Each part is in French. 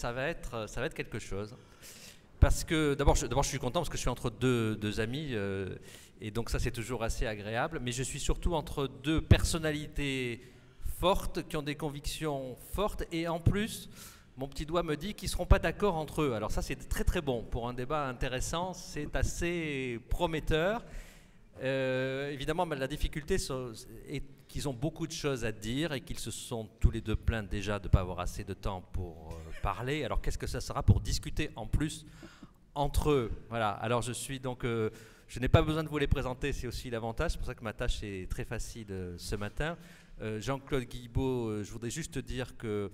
ça va être quelque chose. Parce que d'abord, je suis content parce que je suis entre deux amis et donc ça c'est toujours assez agréable. Mais je suis surtout entre deux personnalités fortes qui ont des convictions fortes et en plus, mon petit doigt me dit qu'ils ne seront pas d'accord entre eux. Alors ça c'est très très bon pour un débat intéressant, c'est assez prometteur. Évidemment, la difficulté est qu'ils ont beaucoup de choses à dire et qu'ils se sont tous les deux plaints déjà de ne pas avoir assez de temps pour parler. Alors qu'est-ce que ça sera pour discuter en plus entre eux? Voilà. Alors je suis donc, je n'ai pas besoin de vous les présenter, c'est aussi l'avantage. C'est pour ça que ma tâche est très facile ce matin. Jean-Claude Guilbault, je voudrais juste dire que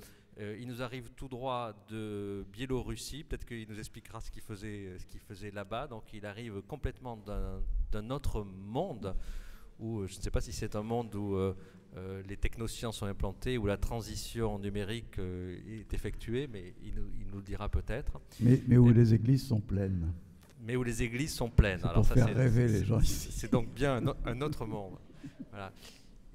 il nous arrive tout droit de Biélorussie. Peut-être qu'il nous expliquera ce qu'il faisait là-bas. Donc il arrive complètement d'un autre monde où je ne sais pas si c'est un monde où les technosciences sont implantées, où la transition numérique est effectuée, mais il nous le dira peut-être. Mais où les églises sont pleines. Mais où les églises sont pleines. Alors pour faire rêver les gens ici. C'est donc bien un autre monde. Voilà.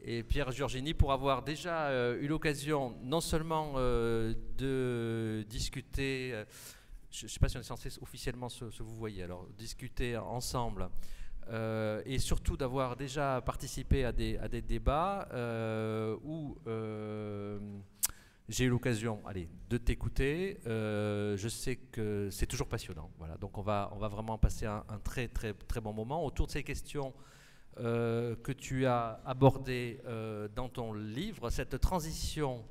Et Pierre Giorgini, pour avoir déjà eu l'occasion non seulement de discuter, je ne sais pas si on est censé officiellement se vous voyez, alors discuter ensemble, et surtout d'avoir déjà participé à des débats où j'ai eu l'occasion de t'écouter. Je sais que c'est toujours passionnant. Voilà. Donc on va vraiment passer un très, très, très bon moment autour de ces questions que tu as abordé dans ton livre, cette transition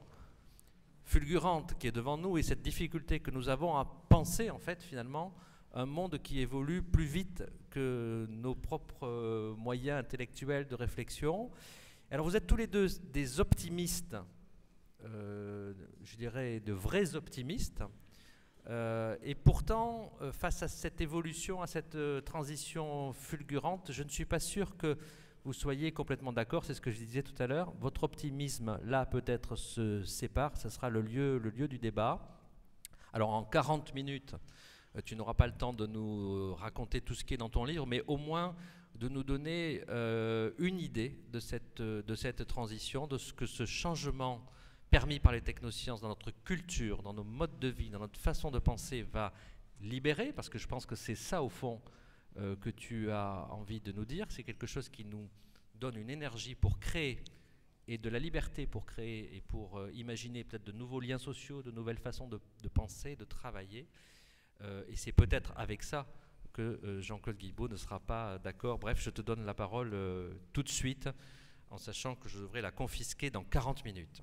fulgurante qui est devant nous et cette difficulté que nous avons à penser en fait finalement un monde qui évolue plus vite que nos propres moyens intellectuels de réflexion. Alors vous êtes tous les deux des optimistes, je dirais de vrais optimistes. Et pourtant, face à cette évolution, à cette transition fulgurante, je ne suis pas sûr que vous soyez complètement d'accord, c'est ce que je disais tout à l'heure. Votre optimisme, là, peut-être se sépare, ce sera le lieu du débat. Alors, en 40 minutes, tu n'auras pas le temps de nous raconter tout ce qui est dans ton livre, mais au moins de nous donner une idée de cette transition, de ce que ce changement permis par les technosciences dans notre culture, dans nos modes de vie, dans notre façon de penser, va libérer, parce que je pense que c'est ça au fond que tu as envie de nous dire, c'est quelque chose qui nous donne une énergie pour créer et de la liberté pour créer et pour imaginer peut-être de nouveaux liens sociaux, de nouvelles façons de penser, de travailler, et c'est peut-être avec ça que Jean-Claude Guilbault ne sera pas d'accord. Bref, je te donne la parole tout de suite, en sachant que je devrais la confisquer dans 40 minutes.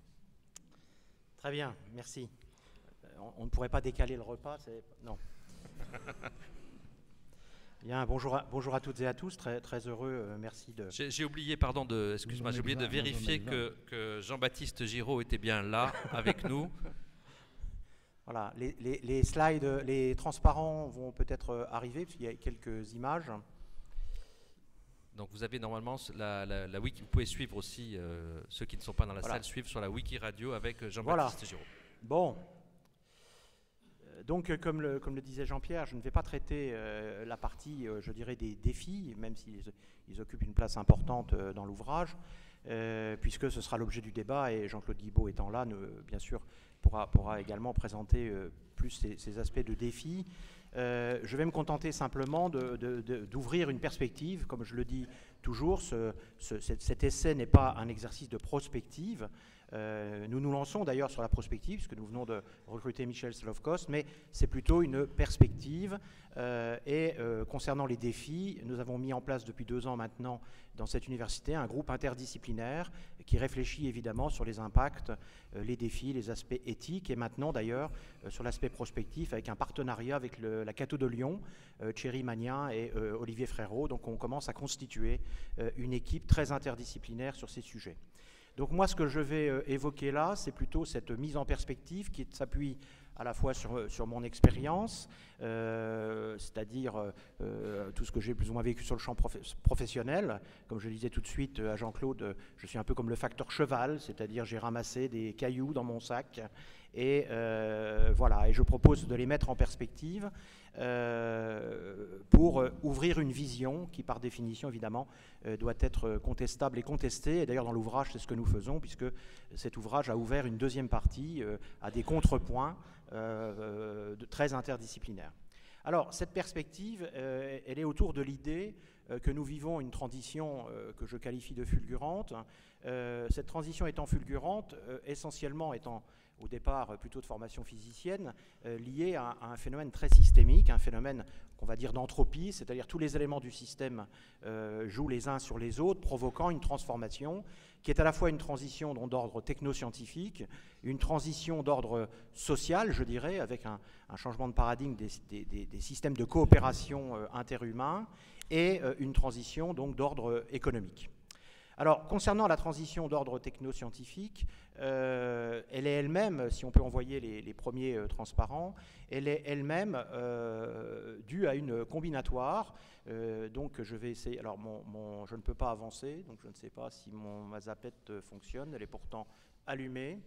Très bien, merci. On ne pourrait pas décaler le repas, non. Bien, bonjour à toutes et à tous, très, très heureux, merci de... J'ai oublié, pardon, excuse-moi, j'ai oublié de vérifier que Jean-Baptiste Giraud était bien là, avec nous. Voilà, les slides, les transparents vont peut-être arriver, parce qu'il y a quelques images. Donc vous avez normalement la wiki, vous pouvez suivre aussi, ceux qui ne sont pas dans la salle, suivre sur la wiki radio avec Jean-Baptiste Giraud. Bon. Donc comme le disait Jean-Pierre, je ne vais pas traiter la partie, je dirais, des défis, même s'ils occupent une place importante dans l'ouvrage, puisque ce sera l'objet du débat, et Jean-Claude Guilbault étant là, bien sûr, pourra également présenter plus ces aspects de défis. Je vais me contenter simplement d'ouvrir une perspective. Comme je le dis toujours, cet essai n'est pas un exercice de prospective. Nous nous lançons d'ailleurs sur la prospective, puisque nous venons de recruter Michel Slovkos, mais c'est plutôt une perspective. Concernant les défis, nous avons mis en place depuis 2 ans maintenant dans cette université un groupe interdisciplinaire qui réfléchit évidemment sur les impacts, les défis, les aspects éthiques, et maintenant d'ailleurs sur l'aspect prospectif avec un partenariat avec la Cato de Lyon, Thierry Magnin et Olivier Frérot. Donc on commence à constituer une équipe très interdisciplinaire sur ces sujets. Donc moi, ce que je vais évoquer là, c'est plutôt cette mise en perspective qui s'appuie à la fois sur mon expérience, c'est-à-dire tout ce que j'ai plus ou moins vécu sur le champ professionnel. Comme je le disais tout de suite à Jean-Claude, je suis un peu comme le facteur cheval, c'est-à-dire j'ai ramassé des cailloux dans mon sac et voilà, et je propose de les mettre en perspective pour ouvrir une vision qui, par définition, évidemment, doit être contestable et contestée. Et d'ailleurs, dans l'ouvrage, c'est ce que nous faisons, puisque cet ouvrage a ouvert une deuxième partie à des contrepoints très interdisciplinaire. Alors, cette perspective, elle est autour de l'idée que nous vivons une transition que je qualifie de fulgurante. Cette transition étant fulgurante, essentiellement étant au départ plutôt de formation physicienne, liée à un phénomène très systémique, un phénomène qu'on va dire d'entropie, c'est-à-dire tous les éléments du système jouent les uns sur les autres, provoquant une transformation qui est à la fois une transition d'ordre technoscientifique, une transition d'ordre social, je dirais, avec un changement de paradigme des systèmes de coopération interhumains, et une transition donc d'ordre économique. Alors, concernant la transition d'ordre technoscientifique, elle est elle-même, si on peut envoyer les premiers transparents, elle est elle-même due à une combinatoire. Donc, je vais essayer. Alors, je ne peux pas avancer, donc je ne sais pas si ma zapette fonctionne. Elle est pourtant allumée.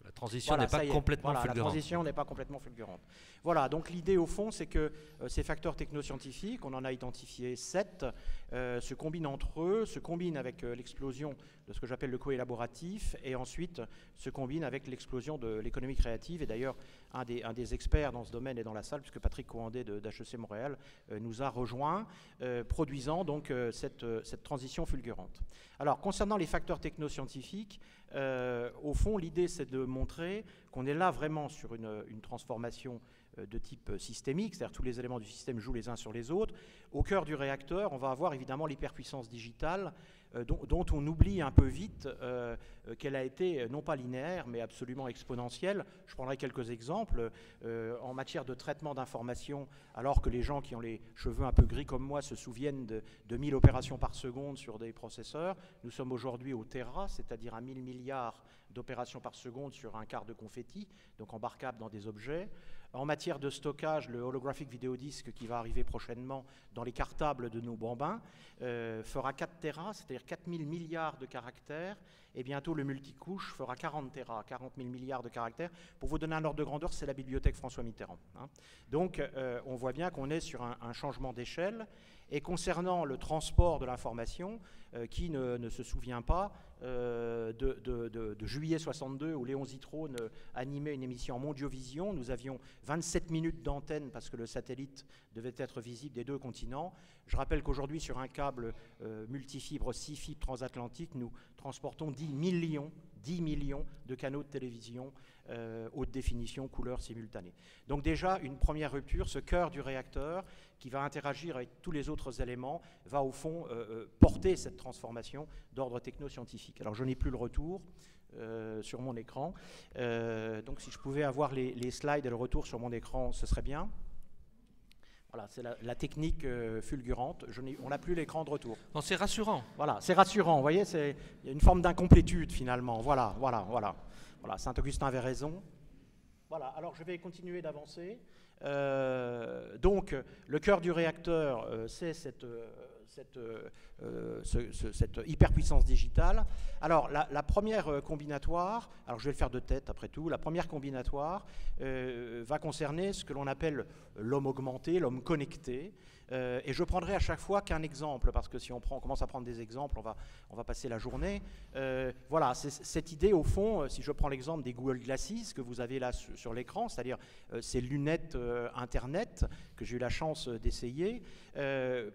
La transition n'est pas complètement fulgurante. La transition n'est pas complètement fulgurante. Voilà, donc l'idée au fond, c'est que ces facteurs technoscientifiques, on en a identifié 7, se combinent entre eux, se combinent avec l'explosion de ce que j'appelle le coélaboratif, et ensuite se combinent avec l'explosion de l'économie créative. Et d'ailleurs, un des experts dans ce domaine est dans la salle, puisque Patrick Coandé d'HEC Montréal nous a rejoints, produisant donc cette transition fulgurante. Alors, concernant les facteurs technoscientifiques, au fond, l'idée, c'est de montrer qu'on est là vraiment sur une transformation de type systémique, c'est-à-dire tous les éléments du système jouent les uns sur les autres. Au cœur du réacteur, on va avoir évidemment l'hyperpuissance digitale, dont on oublie un peu vite qu'elle a été non pas linéaire, mais absolument exponentielle. Je prendrai quelques exemples. En matière de traitement d'informations, alors que les gens qui ont les cheveux un peu gris comme moi se souviennent de 1000 opérations par seconde sur des processeurs, nous sommes aujourd'hui au téra, c'est-à-dire à 1000 milliards d'opérations par seconde sur un quart de confetti, donc embarquable dans des objets. En matière de stockage, le holographic video disc qui va arriver prochainement dans les cartables de nos bambins fera 4 téras, c'est-à-dire 4000 milliards de caractères, et bientôt le multicouche fera 40 téras, 40 000 milliards de caractères. Pour vous donner un ordre de grandeur, c'est la bibliothèque François Mitterrand. Hein. Donc on voit bien qu'on est sur un changement d'échelle. Et concernant le transport de l'information, qui ne se souvient pas de juillet 62 où Léon Zitrone animait une émission en Mondiovision, nous avions 27 minutes d'antenne parce que le satellite devait être visible des 2 continents. Je rappelle qu'aujourd'hui, sur un câble multifibre 6 fibres transatlantiques, nous transportons 10 millions de canaux de télévision haute définition, couleur simultanée. Donc déjà, une première rupture, ce cœur du réacteur qui va interagir avec tous les autres éléments, va au fond porter cette transformation d'ordre technoscientifique. Alors je n'ai plus le retour sur mon écran, donc si je pouvais avoir les slides et le retour sur mon écran, ce serait bien. Voilà, c'est la technique fulgurante. On n'a plus l'écran de retour. Non, c'est rassurant. Voilà, c'est rassurant. Vous voyez, il y a une forme d'incomplétude finalement. Voilà. Saint-Augustin avait raison. Voilà, alors je vais continuer d'avancer. Donc, le cœur du réacteur, c'est cette hyperpuissance digitale. Alors, la première combinatoire, alors je vais le faire de tête après tout, la première combinatoire va concerner ce que l'on appelle l'homme augmenté, l'homme connecté. Et je prendrai à chaque fois qu'un exemple, parce que si on commence à prendre des exemples, on va passer la journée. Voilà, cette idée, au fond, si je prends l'exemple des Google Glasses que vous avez là sur l'écran, c'est-à-dire ces lunettes Internet que j'ai eu la chance d'essayer,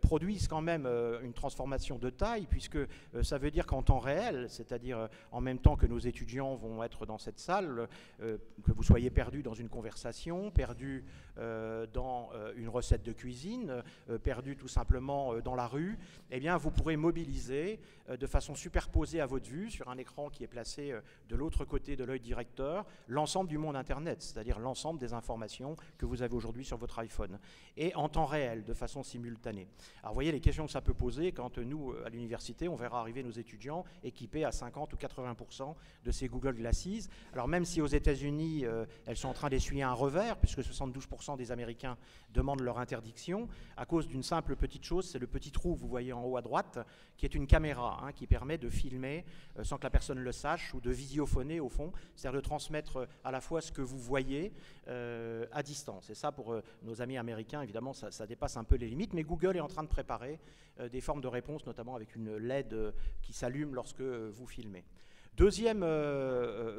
produisent quand même une transformation de taille, puisque ça veut dire qu'en temps réel, c'est-à-dire en même temps que nos étudiants vont être dans cette salle, que vous soyez perdu dans une conversation, perdu dans une recette de cuisine, perdu tout simplement dans la rue, eh bien vous pourrez mobiliser de façon superposée à votre vue, sur un écran qui est placé de l'autre côté de l'œil directeur, l'ensemble du monde Internet, c'est-à-dire l'ensemble des informations que vous avez aujourd'hui sur votre iPhone, et en temps réel, de façon simultanée. Alors vous voyez les questions que ça peut poser quand nous, à l'université, on verra arriver nos étudiants équipés à 50 ou 80% de ces Google Glasses. Alors même si aux États-Unis, elles sont en train d'essuyer un revers, puisque 72% des Américains demandent leur interdiction, à cause d'une simple petite chose, c'est le petit trou, vous voyez en haut à droite, qui est une caméra qui permet de filmer sans que la personne le sache, ou de visiophoner au fond, c'est-à-dire de transmettre à la fois ce que vous voyez à distance. Et ça, pour nos amis américains, évidemment, ça dépasse un peu les limites, mais Google est en train de préparer des formes de réponse, notamment avec une LED qui s'allume lorsque vous filmez. Deuxième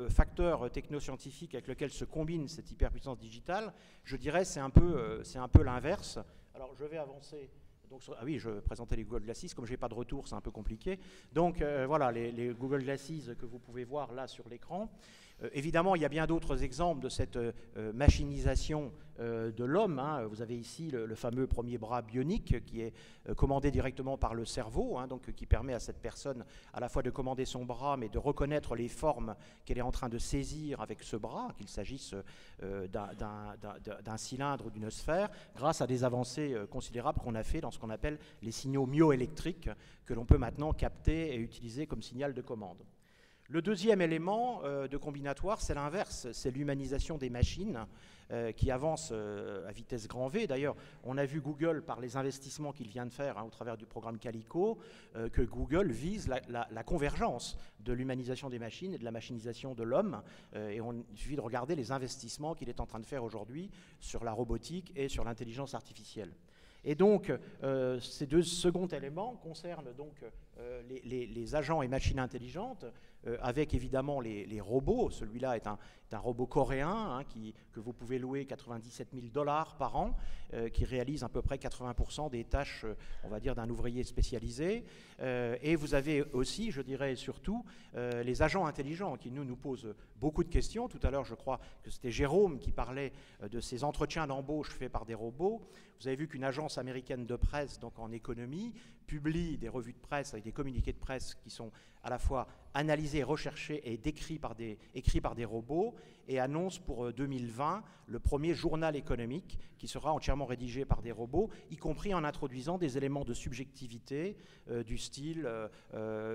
facteur technoscientifique avec lequel se combine cette hyperpuissance digitale, je dirais c'est un peu l'inverse. Alors je vais avancer. Donc, ah oui, je présentais les Google Glasses, comme je n'ai pas de retour, c'est un peu compliqué. Donc voilà, les Google Glasses que vous pouvez voir là sur l'écran. Évidemment, il y a bien d'autres exemples de cette machinisation de l'homme. Hein. Vous avez ici le fameux premier bras bionique qui est commandé directement par le cerveau, hein, donc qui permet à cette personne à la fois de commander son bras, mais de reconnaître les formes qu'elle est en train de saisir avec ce bras, qu'il s'agisse d'un cylindre ou d'une sphère, grâce à des avancées considérables qu'on a fait dans ce qu'on appelle les signaux myoélectriques, que l'on peut maintenant capter et utiliser comme signal de commande. Le deuxième élément de combinatoire, c'est l'inverse, c'est l'humanisation des machines qui avance à vitesse grand V. D'ailleurs, on a vu Google, par les investissements qu'il vient de faire hein, au travers du programme Calico, que Google vise la convergence de l'humanisation des machines et de la machinisation de l'homme. Et il suffit de regarder les investissements qu'il est en train de faire aujourd'hui sur la robotique et sur l'intelligence artificielle. Et donc, ces deux seconds éléments concernent donc les agents et machines intelligentes, avec évidemment les robots. Celui-là est un robot coréen hein, que vous pouvez louer 97 000 $ par an, qui réalise à peu près 80% des tâches, on va dire, d'un ouvrier spécialisé. Et vous avez aussi, je dirais surtout, les agents intelligents qui nous posent beaucoup de questions. Tout à l'heure, je crois que c'était Jérôme qui parlait de ces entretiens d'embauche faits par des robots. Vous avez vu qu'une agence américaine de presse, donc en économie, publie des revues de presse avec des communiqués de presse qui sont à la fois analysés, recherchés et écrits par des robots, et annonce pour 2020 le premier journal économique qui sera entièrement rédigé par des robots, y compris en introduisant des éléments de subjectivité du style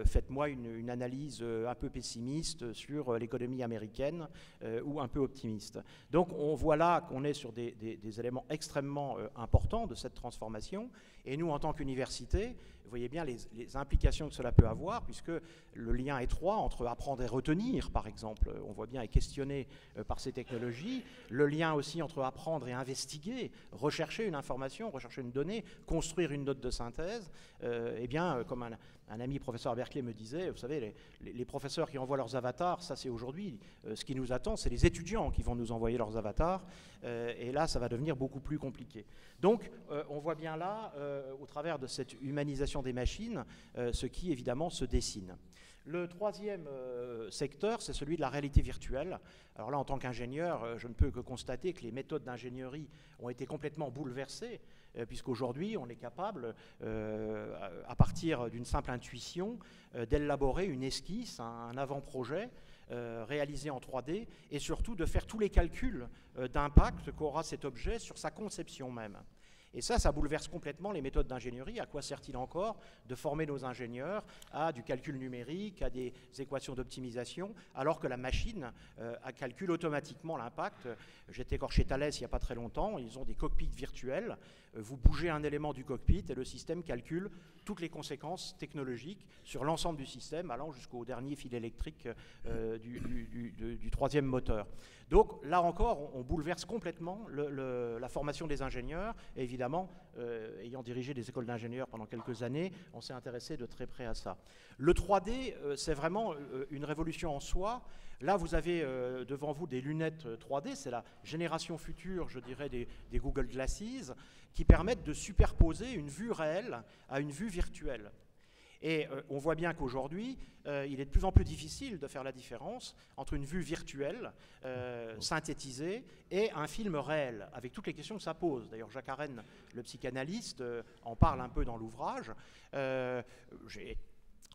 faites-moi une analyse un peu pessimiste sur l'économie américaine ou un peu optimiste. Donc on voit là qu'on est sur des éléments extrêmement importants de cette transformation, et nous en tant qu'université, vous voyez bien les implications que cela peut avoir, puisque le lien étroit entre apprendre et retenir, par exemple, on voit bien, est questionné par ces technologies. Le lien aussi entre apprendre et investiguer, rechercher une information, rechercher une donnée, construire une note de synthèse. Eh bien, comme un ami professeur à Berkeley me disait, vous savez, les professeurs qui envoient leurs avatars, ça c'est aujourd'hui, ce qui nous attend, c'est les étudiants qui vont nous envoyer leurs avatars, et là, ça va devenir beaucoup plus compliqué. Donc, on voit bien là, au travers de cette humanisation des machines, ce qui évidemment se dessine. Le troisième secteur, c'est celui de la réalité virtuelle. Alors là, en tant qu'ingénieur, je ne peux que constater que les méthodes d'ingénierie ont été complètement bouleversées, puisqu'aujourd'hui, on est capable, à partir d'une simple intuition, d'élaborer une esquisse, un avant-projet, réalisé en 3D, et surtout de faire tous les calculs d'impact qu'aura cet objet sur sa conception même. Et ça bouleverse complètement les méthodes d'ingénierie. À quoi sert-il encore de former nos ingénieurs à du calcul numérique, à des équations d'optimisation, alors que la machine calcule automatiquement l'impact. J'étais encore chez Thales il n'y a pas très longtemps, ils ont des cockpits virtuels. Vous bougez un élément du cockpit et le système calcule toutes les conséquences technologiques sur l'ensemble du système, allant jusqu'au dernier fil électrique du troisième moteur. Donc là encore, on bouleverse complètement la formation des ingénieurs, et évidemment, ayant dirigé des écoles d'ingénieurs pendant quelques années, on s'est intéressé de très près à ça. Le 3D, c'est vraiment une révolution en soi. Là, vous avez devant vous des lunettes 3D, c'est la génération future, je dirais, des Google Glasses, qui permettent de superposer une vue réelle à une vue virtuelle. Et on voit bien qu'aujourd'hui, il est de plus en plus difficile de faire la différence entre une vue virtuelle, synthétisée, et un film réel, avec toutes les questions que ça pose. D'ailleurs, Jacques Arène, le psychanalyste, en parle un peu dans l'ouvrage. J'ai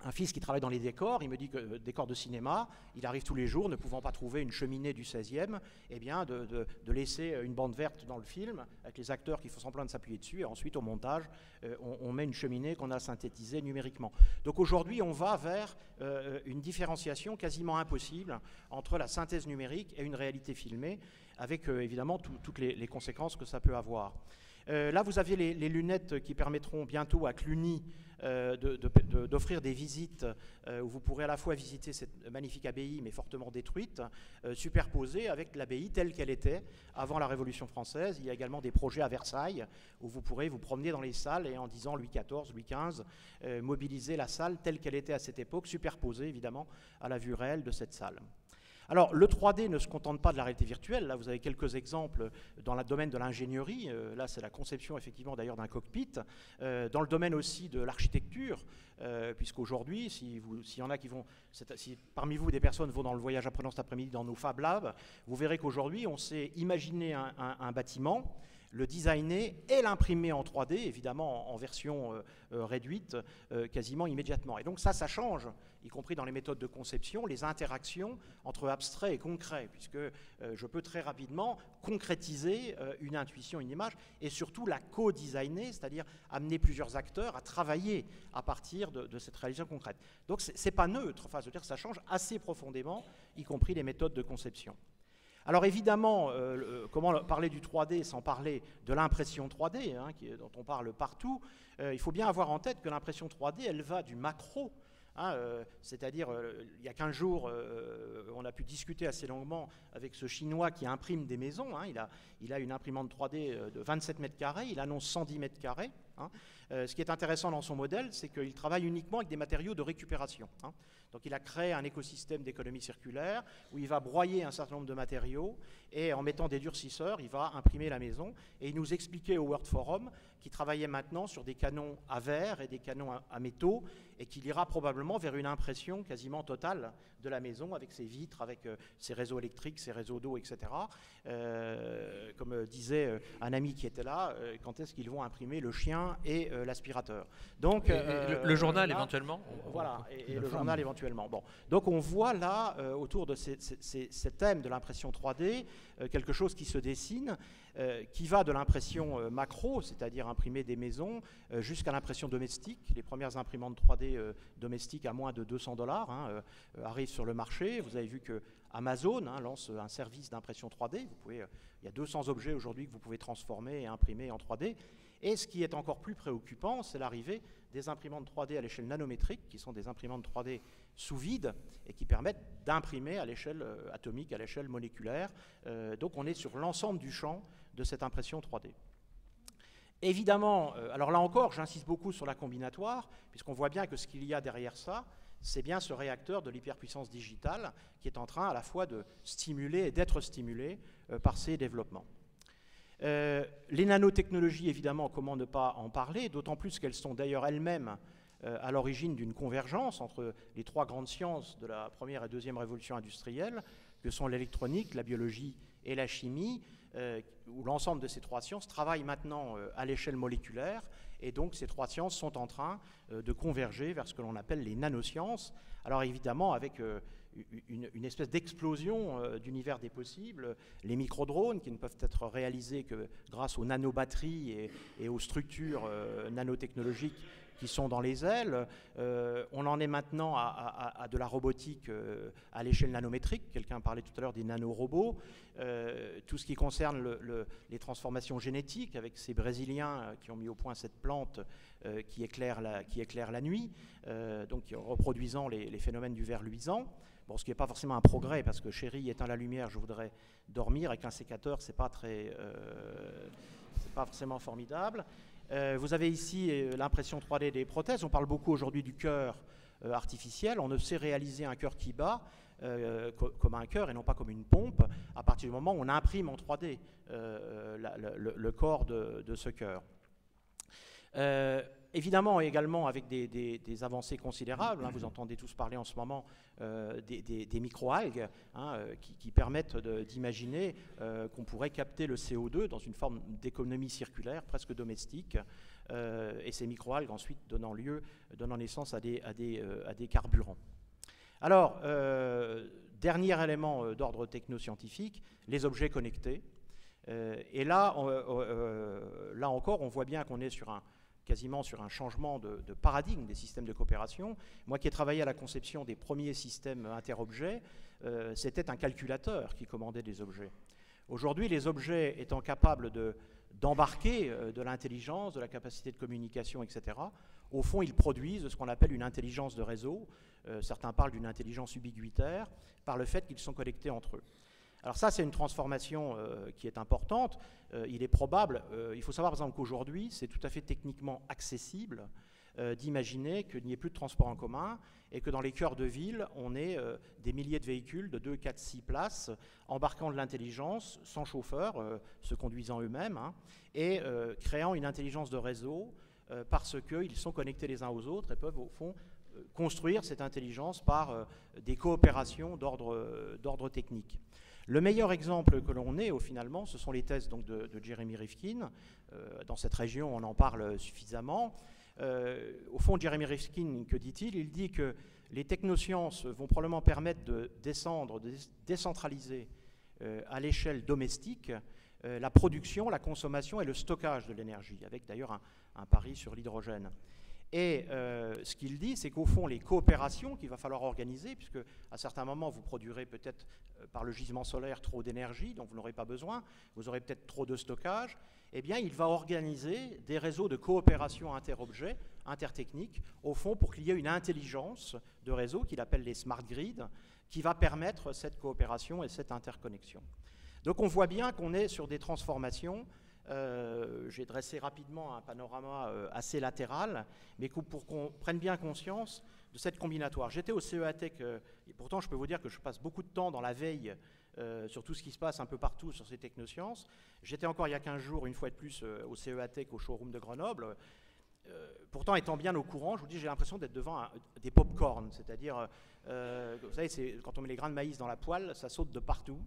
un fils qui travaille dans les décors, il me dit que décors de cinéma, il arrive tous les jours, ne pouvant pas trouver une cheminée du 16e, eh bien de laisser une bande verte dans le film, avec les acteurs qui font semblant de s'appuyer dessus, et ensuite au montage, on met une cheminée qu'on a synthétisée numériquement. Donc aujourd'hui, on va vers une différenciation quasiment impossible entre la synthèse numérique et une réalité filmée, avec évidemment toutes les conséquences que ça peut avoir. Là, vous avez les lunettes qui permettront bientôt à Cluny d'offrir des visites où vous pourrez à la fois visiter cette magnifique abbaye, mais fortement détruite, superposée avec l'abbaye telle qu'elle était avant la Révolution française. Il y a également des projets à Versailles où vous pourrez vous promener dans les salles et en disant Louis XIV, Louis XV, mobiliser la salle telle qu'elle était à cette époque, superposée évidemment à la vue réelle de cette salle. Alors, le 3D ne se contente pas de la réalité virtuelle. Là, vous avez quelques exemples dans le domaine de l'ingénierie. Là, c'est la conception, effectivement, d'ailleurs, d'un cockpit. Dans le domaine aussi de l'architecture, puisqu'aujourd'hui, s'il y en a qui vont... Si parmi vous, des personnes vont dans le voyage apprenant cet après-midi dans nos Fab Labs, vous verrez qu'aujourd'hui, on sait imaginer un bâtiment, le designer et l'imprimer en 3D, évidemment en version réduite, quasiment immédiatement. Et donc ça change, y compris dans les méthodes de conception, les interactions entre abstrait et concret, puisque je peux très rapidement concrétiser une intuition, une image, et surtout la co-designer, c'est-à-dire amener plusieurs acteurs à travailler à partir de cette réalisation concrète. Donc c'est pas neutre, enfin, je veux dire, ça change assez profondément, y compris les méthodes de conception. Alors évidemment, comment parler du 3D sans parler de l'impression 3D, hein, dont on parle partout, il faut bien avoir en tête que l'impression 3D, elle va du macro, hein, c'est-à-dire il y a 15 jours, on a pu discuter assez longuement avec ce Chinois qui imprime des maisons, hein, il a une imprimante 3D de 27 mètres carrés, il annonce 110 mètres carrés. Hein. Ce qui est intéressant dans son modèle, c'est qu'il travaille uniquement avec des matériaux de récupération. Hein. Donc il a créé un écosystème d'économie circulaire où il va broyer un certain nombre de matériaux et en mettant des durcisseurs, il va imprimer la maison. Et il nous expliquait au World Forum qu'il travaillait maintenant sur des canons à verre et des canons à métaux et qu'il ira probablement vers une impression quasiment totale de la maison avec ses vitres, avec ses réseaux électriques, ses réseaux d'eau, etc. Comme disait un ami qui était là, quand est-ce qu'ils vont imprimer le chien et l'aspirateur. Donc le journal là, éventuellement. Voilà, et le journal éventuellement. Bon, donc on voit là autour de ces thèmes de l'impression 3D quelque chose qui se dessine, qui va de l'impression macro, c'est-à-dire imprimer des maisons, jusqu'à l'impression domestique. Les premières imprimantes 3D domestiques à moins de $200 arrivent sur le marché. Vous avez vu que Amazon lance un service d'impression 3D. Il y a 200 objets aujourd'hui que vous pouvez transformer et imprimer en 3D. Et ce qui est encore plus préoccupant, c'est l'arrivée des imprimantes 3D à l'échelle nanométrique, qui sont des imprimantes 3D sous vide et qui permettent d'imprimer à l'échelle atomique, à l'échelle moléculaire. Donc on est sur l'ensemble du champ de cette impression 3D. Évidemment, alors là encore, j'insiste beaucoup sur la combinatoire, puisqu'on voit bien que ce qu'il y a derrière ça, c'est bien ce réacteur de l'hyperpuissance digitale qui est en train à la fois de stimuler et d'être stimulé par ces développements. Les nanotechnologies, évidemment, comment ne pas en parler, d'autant plus qu'elles sont d'ailleurs elles-mêmes à l'origine d'une convergence entre les trois grandes sciences de la première et deuxième révolution industrielle, que sont l'électronique, la biologie et la chimie, où l'ensemble de ces trois sciences travaillent maintenant à l'échelle moléculaire, et donc ces trois sciences sont en train de converger vers ce que l'on appelle les nanosciences. Alors évidemment, avec une espèce d'explosion d'univers des possibles, les microdrones qui ne peuvent être réalisés que grâce aux nanobatteries et aux structures nanotechnologiques qui sont dans les ailes. On en est maintenant à de la robotique à l'échelle nanométrique. Quelqu'un parlait tout à l'heure des nanorobots. Tout ce qui concerne les transformations génétiques, avec ces Brésiliens qui ont mis au point cette plante qui éclaire la nuit, donc reproduisant les phénomènes du ver luisant. Bon, ce qui n'est pas forcément un progrès, parce que chérie, éteins la lumière, je voudrais dormir, avec un sécateur, c'est pas forcément formidable. Vous avez ici l'impression 3D des prothèses. On parle beaucoup aujourd'hui du cœur artificiel. On ne sait réaliser un cœur qui bat comme un cœur et non pas comme une pompe à partir du moment où on imprime en 3D le corps de ce cœur. Évidemment, également avec des avancées considérables, vous entendez tous parler en ce moment des microalgues qui permettent d'imaginer qu'on pourrait capter le CO2 dans une forme d'économie circulaire presque domestique, et ces microalgues ensuite donnant naissance à des carburants. Alors, dernier élément d'ordre technoscientifique, les objets connectés. Et là encore, on voit bien qu'on est quasiment sur un changement de paradigme des systèmes de coopération. Moi qui ai travaillé à la conception des premiers systèmes interobjets, c'était un calculateur qui commandait des objets. Aujourd'hui, les objets étant capables d'embarquer de l'intelligence, de la capacité de communication, etc., au fond, ils produisent ce qu'on appelle une intelligence de réseau. Certains parlent d'une intelligence ubiquitaire, par le fait qu'ils sont connectés entre eux. Alors ça, c'est une transformation qui est importante. Il est probable, il faut savoir par exemple qu'aujourd'hui, c'est tout à fait techniquement accessible d'imaginer qu'il n'y ait plus de transport en commun et que dans les cœurs de ville, on ait des milliers de véhicules de 2, 4, 6 places, embarquant de l'intelligence, sans chauffeur, se conduisant eux-mêmes, hein, et créant une intelligence de réseau parce qu'ils sont connectés les uns aux autres et peuvent au fond construire cette intelligence par des coopérations d'ordre technique. Le meilleur exemple que l'on ait, finalement, ce sont les thèses donc, de Jeremy Rifkin. Dans cette région, on en parle suffisamment. Au fond, Jeremy Rifkin, que dit-il? Il dit que les technosciences vont probablement permettre de descendre, de décentraliser à l'échelle domestique la production, la consommation et le stockage de l'énergie, avec d'ailleurs un pari sur l'hydrogène. Et ce qu'il dit, c'est qu'au fond, les coopérations qu'il va falloir organiser, puisque à certains moments, vous produirez peut-être par le gisement solaire trop d'énergie, donc vous n'aurez pas besoin, vous aurez peut-être trop de stockage, eh bien, il va organiser des réseaux de coopération interobjets, intertechniques, au fond, pour qu'il y ait une intelligence de réseau qu'il appelle les smart grids, qui va permettre cette coopération et cette interconnexion. Donc on voit bien qu'on est sur des transformations. J'ai dressé rapidement un panorama assez latéral, mais pour qu'on prenne bien conscience de cette combinatoire. J'étais au CEATech, et pourtant je peux vous dire que je passe beaucoup de temps dans la veille sur tout ce qui se passe un peu partout sur ces technosciences. J'étais encore il y a 15 jours, une fois de plus, au CEATech, au showroom de Grenoble. Pourtant, étant bien au courant, je vous dis, j'ai l'impression d'être devant des pop-corn, c'est-à-dire, vous savez, quand on met les grains de maïs dans la poêle, ça saute de partout.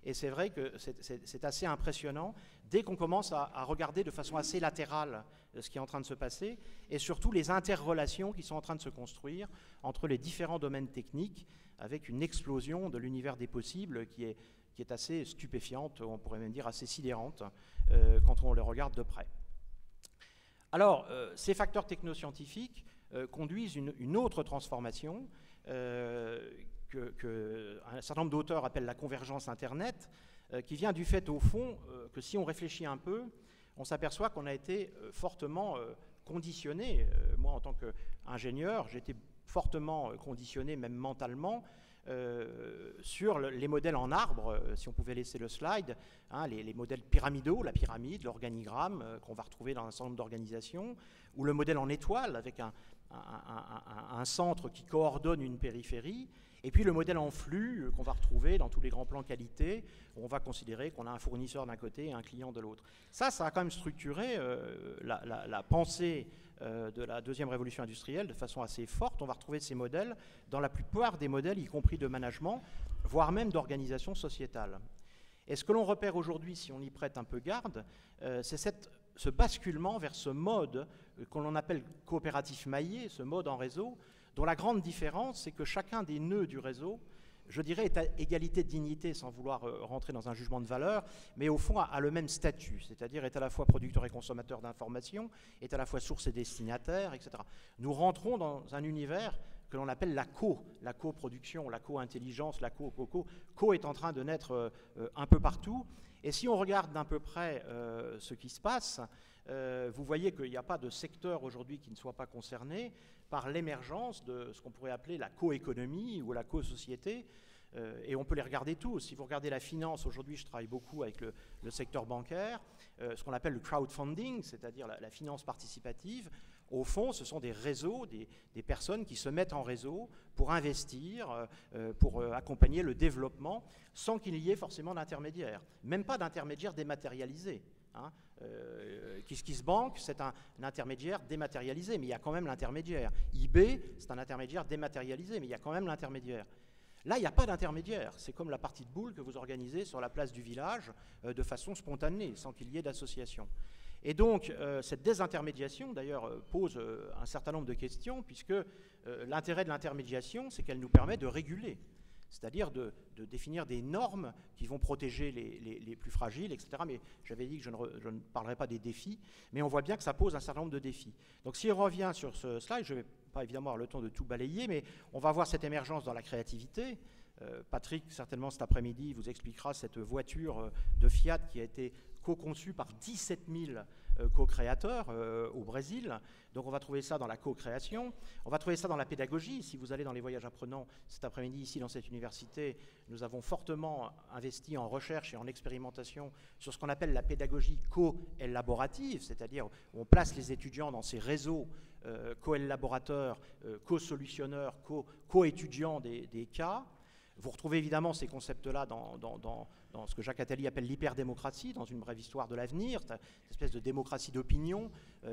Et c'est vrai que c'est assez impressionnant dès qu'on commence à regarder de façon assez latérale ce qui est en train de se passer et surtout les interrelations qui sont en train de se construire entre les différents domaines techniques avec une explosion de l'univers des possibles qui est assez stupéfiante, on pourrait même dire assez sidérante quand on le regarde de près. Alors, ces facteurs technoscientifiques conduisent une autre transformation qu'un certain nombre d'auteurs appellent la convergence Internet, qui vient du fait, au fond, que si on réfléchit un peu, on s'aperçoit qu'on a été fortement conditionné. Moi, en tant qu'ingénieur, j'ai été fortement conditionné, même mentalement, sur les modèles en arbre, si on pouvait laisser le slide, hein, les modèles pyramidaux, la pyramide, l'organigramme qu'on va retrouver dans un certain nombre d'organisations, ou le modèle en étoile avec un centre qui coordonne une périphérie, et puis le modèle en flux qu'on va retrouver dans tous les grands plans qualité, où on va considérer qu'on a un fournisseur d'un côté et un client de l'autre. Ça a quand même structuré la pensée de la deuxième révolution industrielle de façon assez forte. On va retrouver ces modèles dans la plupart des modèles, y compris de management, voire même d'organisation sociétale. Et ce que l'on repère aujourd'hui, si on y prête un peu garde, c'est ce basculement vers ce mode que l'on appelle coopératif maillé, ce mode en réseau, dont la grande différence, c'est que chacun des nœuds du réseau, je dirais, est à égalité de dignité, sans vouloir rentrer dans un jugement de valeur, mais au fond a le même statut, c'est-à-dire est à la fois producteur et consommateur d'informations, est à la fois source et destinataire, etc. Nous rentrons dans un univers que l'on appelle la coproduction, la co-intelligence, la co est en train de naître un peu partout. Et si on regarde d'un peu près ce qui se passe, vous voyez qu'il n'y a pas de secteur aujourd'hui qui ne soit pas concerné par l'émergence de ce qu'on pourrait appeler la coéconomie ou la co-société, et on peut les regarder tous. Si vous regardez la finance, aujourd'hui je travaille beaucoup avec le secteur bancaire, ce qu'on appelle le crowdfunding, c'est-à-dire la finance participative. Au fond, ce sont des réseaux, des personnes qui se mettent en réseau pour investir, pour accompagner le développement, sans qu'il y ait forcément d'intermédiaire, même pas d'intermédiaire dématérialisé. Hein. KissKissBank, c'est un intermédiaire dématérialisé, mais il y a quand même l'intermédiaire. eBay, c'est un intermédiaire dématérialisé, mais il y a quand même l'intermédiaire. Là, il n'y a pas d'intermédiaire. C'est comme la partie de boule que vous organisez sur la place du village de façon spontanée, sans qu'il y ait d'association. Et donc, cette désintermédiation, d'ailleurs, pose un certain nombre de questions, puisque l'intérêt de l'intermédiation, c'est qu'elle nous permet de réguler, c'est-à-dire de définir des normes qui vont protéger les plus fragiles, etc. Mais j'avais dit que je ne parlerai pas des défis, mais on voit bien que ça pose un certain nombre de défis. Donc si on revient sur ce slide, je ne vais pas évidemment avoir le temps de tout balayer, mais on va voir cette émergence dans la créativité. Patrick, certainement cet après-midi, vous expliquera cette voiture de Fiat qui a été co-conçue par 17 000 co-créateurs au Brésil. Donc on va trouver ça dans la co-création, on va trouver ça dans la pédagogie. Si vous allez dans les voyages apprenants cet après-midi ici dans cette université, nous avons fortement investi en recherche et en expérimentation sur ce qu'on appelle la pédagogie co-élaborative, c'est-à-dire où on place les étudiants dans ces réseaux co-élaborateurs, co-solutionneurs, co-étudiants des cas. Vous retrouvez évidemment ces concepts-là dans ce que Jacques Attali appelle l'hyperdémocratie, dans une brève histoire de l'avenir, cette espèce de démocratie d'opinion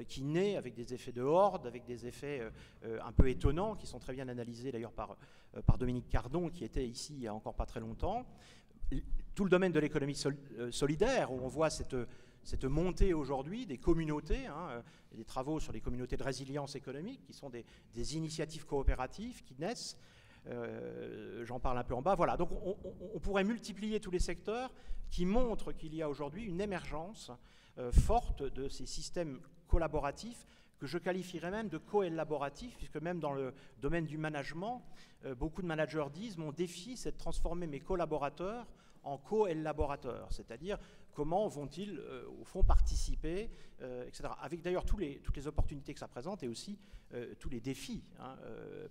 qui naît avec des effets de horde, avec des effets un peu étonnants, qui sont très bien analysés d'ailleurs par Dominique Cardon, qui était ici il n'y a encore pas très longtemps. Tout le domaine de l'économie solidaire, où on voit cette montée aujourd'hui des communautés, des travaux sur les communautés de résilience économique, qui sont des initiatives coopératives qui naissent. J'en parle un peu en bas. Voilà, donc on pourrait multiplier tous les secteurs qui montrent qu'il y a aujourd'hui une émergence forte de ces systèmes collaboratifs que je qualifierais même de co-élaboratifs, puisque même dans le domaine du management, beaucoup de managers disent « mon défi, c'est de transformer mes collaborateurs en co-élaborateurs », c'est-à-dire comment vont-ils, au fond, participer, etc. Avec d'ailleurs toutes les opportunités que ça présente et aussi tous les défis,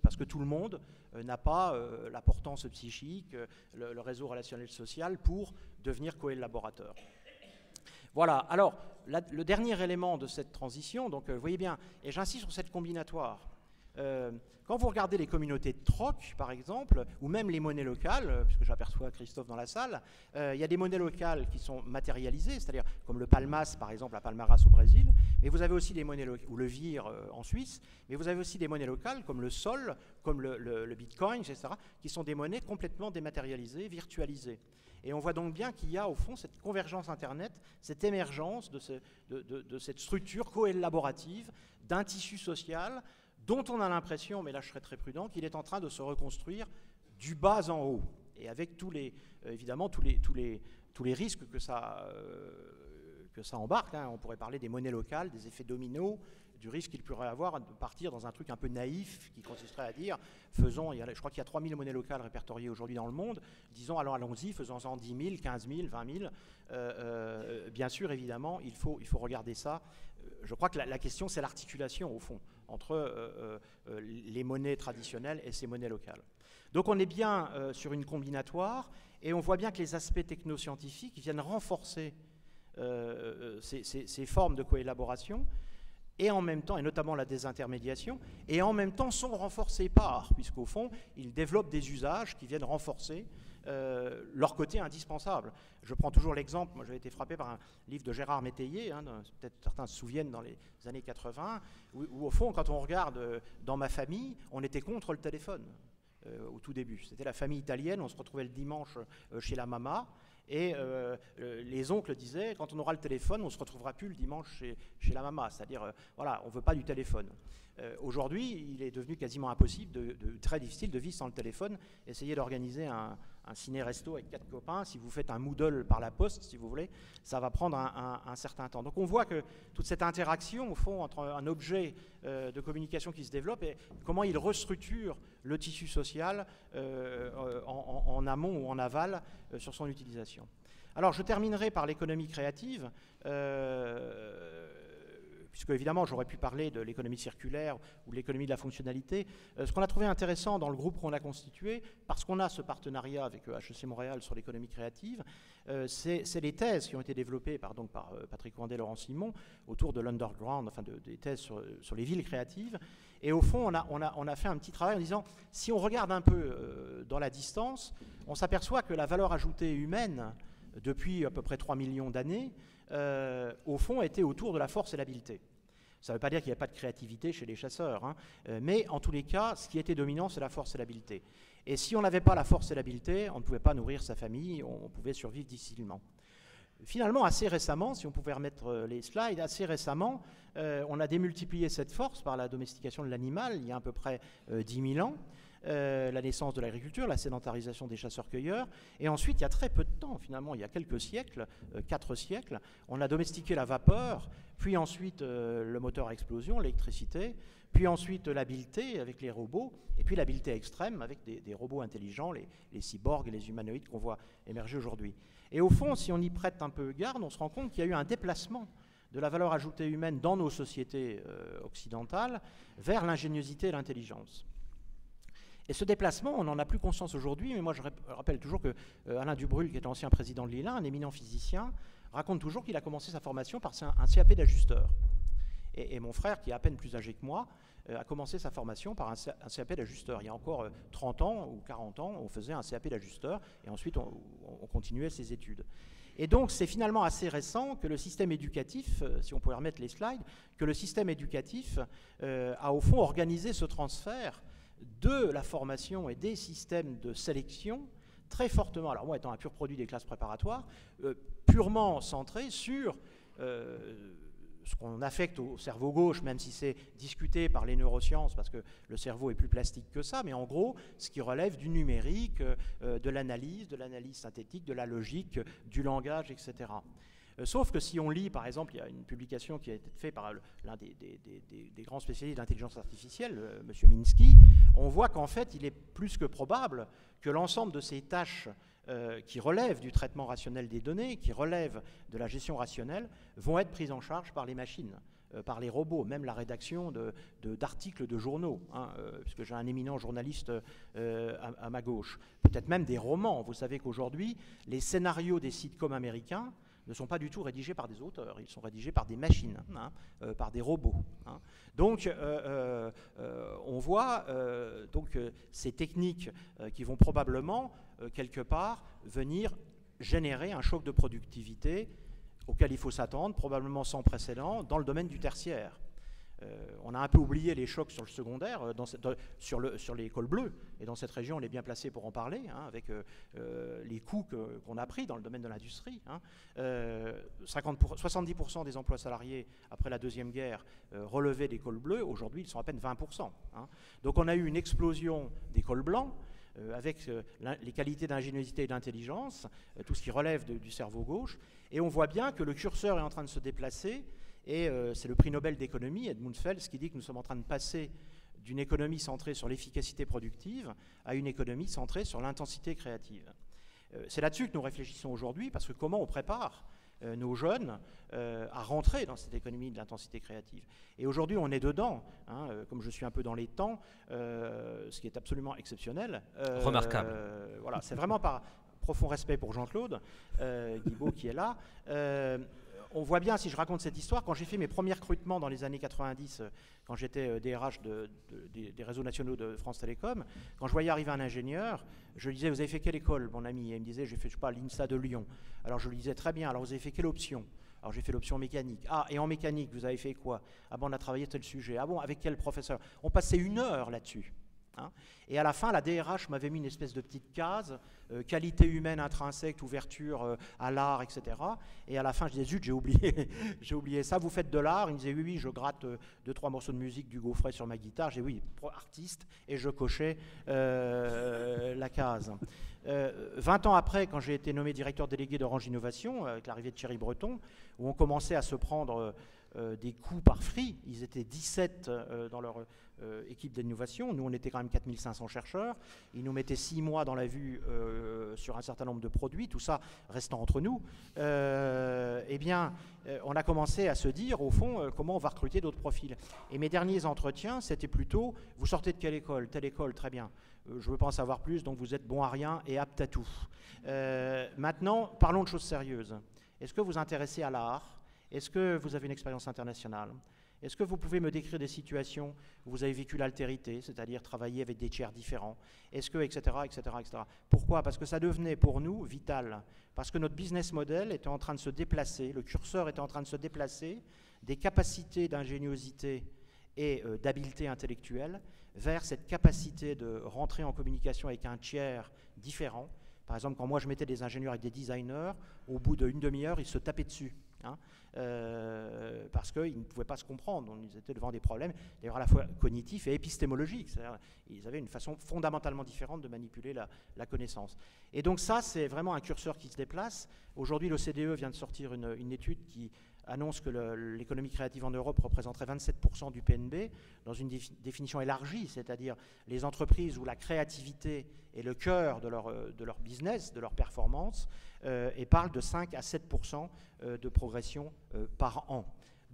parce que tout le monde n'a pas la portance psychique, le réseau relationnel social pour devenir co-élaborateur. Voilà, alors, le dernier élément de cette transition, donc vous voyez bien, et j'insiste sur cette combinatoire. Quand vous regardez les communautés de troc, par exemple, ou même les monnaies locales, puisque j'aperçois Christophe dans la salle, il y a des monnaies locales qui sont matérialisées, c'est-à-dire comme le Palmas, par exemple, la Palmaras au Brésil, mais vous avez aussi des monnaies locales, ou le VIR en Suisse, mais vous avez aussi des monnaies locales comme le Sol, comme le Bitcoin, etc., qui sont des monnaies complètement dématérialisées, virtualisées. Et on voit donc bien qu'il y a au fond cette convergence Internet, cette émergence de cette structure co-élaborative d'un tissu social dont on a l'impression, mais là je serais très prudent, qu'il est en train de se reconstruire du bas en haut, et avec évidemment tous les risques que ça embarque. On pourrait parler des monnaies locales, des effets dominos, du risque qu'il pourrait avoir de partir dans un truc un peu naïf qui consisterait à dire, je crois qu'il y a 3000 monnaies locales répertoriées aujourd'hui dans le monde, disons alors allons-y, faisons-en 10 000, 15 000, 20 000. Bien sûr, évidemment, il faut regarder ça. Je crois que la question, c'est l'articulation, au fond, entre les monnaies traditionnelles et ces monnaies locales. Donc on est bien sur une combinatoire, et on voit bien que les aspects technoscientifiques viennent renforcer ces formes de coélaboration, et en même temps, et notamment la désintermédiation, et en même temps sont renforcés puisqu'au fond, ils développent des usages qui viennent renforcer leur côté indispensable. Je prends toujours l'exemple, moi j'avais été frappé par un livre de Gérard Métayer, peut-être certains se souviennent dans les années 80, où au fond, quand on regarde dans ma famille, on était contre le téléphone au tout début. C'était la famille italienne, on se retrouvait le dimanche chez la maman, et les oncles disaient, quand on aura le téléphone, on ne se retrouvera plus le dimanche chez la maman. C'est-à-dire, voilà, on ne veut pas du téléphone. Aujourd'hui, il est devenu quasiment impossible, très difficile de vivre sans le téléphone. Essayez d'organiser un ciné-resto avec 4 copains. Si vous faites un Moodle par la poste, si vous voulez, ça va prendre un certain temps. Donc on voit que toute cette interaction, au fond, entre un objet de communication qui se développe et comment il restructure le tissu social en amont ou en aval sur son utilisation. Alors je terminerai par l'économie créative. Puisque évidemment j'aurais pu parler de l'économie circulaire ou de l'économie de la fonctionnalité. Ce qu'on a trouvé intéressant dans le groupe qu'on a constitué, parce qu'on a ce partenariat avec HEC Montréal sur l'économie créative, c'est les thèses qui ont été développées par Patrick Wandé et Laurent Simon autour de l'underground, enfin des thèses sur les villes créatives. Et au fond, on a fait un petit travail en disant, si on regarde un peu dans la distance, on s'aperçoit que la valeur ajoutée humaine, depuis à peu près 3 millions d'années, au fond, était autour de la force et l'habileté. Ça ne veut pas dire qu'il n'y a pas de créativité chez les chasseurs, mais en tous les cas, ce qui était dominant, c'est la force et l'habileté. Et si on n'avait pas la force et l'habileté, on ne pouvait pas nourrir sa famille, on pouvait survivre difficilement. Finalement, assez récemment, si on pouvait remettre les slides, assez récemment, on a démultiplié cette force par la domestication de l'animal, il y a à peu près 10 000 ans. La naissance de l'agriculture, la sédentarisation des chasseurs-cueilleurs, et ensuite, il y a très peu de temps, finalement, il y a quelques siècles, 4 siècles, on a domestiqué la vapeur, puis ensuite le moteur à explosion, l'électricité, puis ensuite l'habileté avec les robots, et puis l'habileté extrême avec des robots intelligents, les cyborgs et les humanoïdes qu'on voit émerger aujourd'hui. Et au fond, si on y prête un peu garde, on se rend compte qu'il y a eu un déplacement de la valeur ajoutée humaine dans nos sociétés occidentales vers l'ingéniosité et l'intelligence. Et ce déplacement, on n'en a plus conscience aujourd'hui, mais moi je rappelle toujours que Alain Dubrulle, qui est ancien président de l'ILA, un éminent physicien, raconte toujours qu'il a commencé sa formation par un CAP d'ajusteur. Et mon frère, qui est à peine plus âgé que moi, a commencé sa formation par un CAP d'ajusteur. Il y a encore 30 ans ou 40 ans, on faisait un CAP d'ajusteur, et ensuite on continuait ses études. Et donc c'est finalement assez récent que le système éducatif, si on pouvait remettre les slides, que le système éducatif a au fond organisé ce transfert de la formation et des systèmes de sélection très fortement, alors moi étant un pur produit des classes préparatoires, purement centré sur ce qu'on affecte au cerveau gauche, même si c'est discuté par les neurosciences, parce que le cerveau est plus plastique que ça, mais en gros, ce qui relève du numérique, de l'analyse synthétique, de la logique, du langage, etc. Sauf que si on lit, par exemple, il y a une publication qui a été faite par l'un des grands spécialistes d'intelligence artificielle, M. Minsky, on voit qu'en fait, il est plus que probable que l'ensemble de ces tâches qui relèvent du traitement rationnel des données, qui relèvent de la gestion rationnelle, vont être prises en charge par les machines, par les robots, même la rédaction d'articles de journaux, puisque j'ai un éminent journaliste à ma gauche, peut-être même des romans. Vous savez qu'aujourd'hui, les scénarios des sitcoms américains ne sont pas du tout rédigés par des auteurs, ils sont rédigés par des machines, par des robots. Donc, on voit ces techniques qui vont probablement, quelque part, venir générer un choc de productivité auquel il faut s'attendre, probablement sans précédent, dans le domaine du tertiaire. On a un peu oublié les chocs sur le secondaire, sur les cols bleus, et dans cette région on est bien placé pour en parler, avec les coûts qu'on a pris dans le domaine de l'industrie. 70% des emplois salariés après la Deuxième Guerre relevaient des cols bleus, aujourd'hui ils sont à peine 20%. Donc on a eu une explosion des cols blancs, avec les qualités d'ingéniosité et d'intelligence, tout ce qui relève du cerveau gauche, et on voit bien que le curseur est en train de se déplacer. Et c'est le prix Nobel d'économie, Edmund Fels, qui dit que nous sommes en train de passer d'une économie centrée sur l'efficacité productive à une économie centrée sur l'intensité créative. C'est là-dessus que nous réfléchissons aujourd'hui, parce que comment on prépare nos jeunes à rentrer dans cette économie de l'intensité créative. Et aujourd'hui, on est dedans, comme je suis un peu dans les temps, ce qui est absolument exceptionnel. Remarquable. Voilà, c'est vraiment par profond respect pour Jean-Claude Guibaud qui est là. On voit bien, si je raconte cette histoire, quand j'ai fait mes premiers recrutements dans les années 90, quand j'étais DRH des réseaux nationaux de France Télécom, quand je voyais arriver un ingénieur, je lui disais « Vous avez fait quelle école, mon ami ?» Et il me disait « J'ai fait, je sais pas, l'INSA de Lyon. » Alors je lui disais « Très bien, alors vous avez fait quelle option ?» Alors j'ai fait l'option mécanique. « Ah, et en mécanique, vous avez fait quoi ?»« Ah bon, on a travaillé tel sujet. »« Ah bon, avec quel professeur ?» On passait 1 heure là-dessus. Et à la fin, la DRH m'avait mis une espèce de petite case, qualité humaine intrinsèque, ouverture à l'art, etc. Et à la fin, je disais, zut, j'ai oublié ça, vous faites de l'art? Il me disait, oui, oui, je gratte 2-3 morceaux de musique du Gaufret sur ma guitare. J'ai dit, oui, artiste, et je cochais la case. 20 ans après, quand j'ai été nommé directeur délégué d'Orange Innovation, avec l'arrivée de Thierry Breton, où on commençait à se prendre des coups par Free, ils étaient 17 dans leur équipe d'innovation, nous on était quand même 4500 chercheurs, ils nous mettaient 6 mois dans la vue sur un certain nombre de produits, tout ça restant entre nous, eh bien on a commencé à se dire au fond comment on va recruter d'autres profils. Et mes derniers entretiens c'était plutôt, vous sortez de quelle école? Telle école, très bien, je ne veux pas en savoir plus, donc vous êtes bon à rien et apte à tout. Maintenant, parlons de choses sérieuses. Est-ce que vous vous intéressez à l'art? Est-ce que vous avez une expérience internationale? Est-ce que vous pouvez me décrire des situations où vous avez vécu l'altérité, c'est-à-dire travailler avec des tiers différents? Est-ce que, etc., etc., etc. Pourquoi? Parce que ça devenait pour nous vital. Parce que notre business model était en train de se déplacer, le curseur était en train de se déplacer des capacités d'ingéniosité et d'habileté intellectuelle vers cette capacité de rentrer en communication avec un tiers différent. Par exemple, quand moi je mettais des ingénieurs avec des designers, au bout d'une demi-heure, ils se tapaient dessus. Parce qu'ils ne pouvaient pas se comprendre, ils étaient devant des problèmes d'ailleurs à la fois cognitifs et épistémologiques, c'est-à-dire ils avaient une façon fondamentalement différente de manipuler la connaissance. Et donc ça, c'est vraiment un curseur qui se déplace. Aujourd'hui, l'OCDE vient de sortir une étude qui annonce que l'économie créative en Europe représenterait 27% du PNB, dans une définition élargie, c'est-à-dire les entreprises où la créativité est le cœur de leur business, de leur performance, et parle de 5 à 7% de progression par an.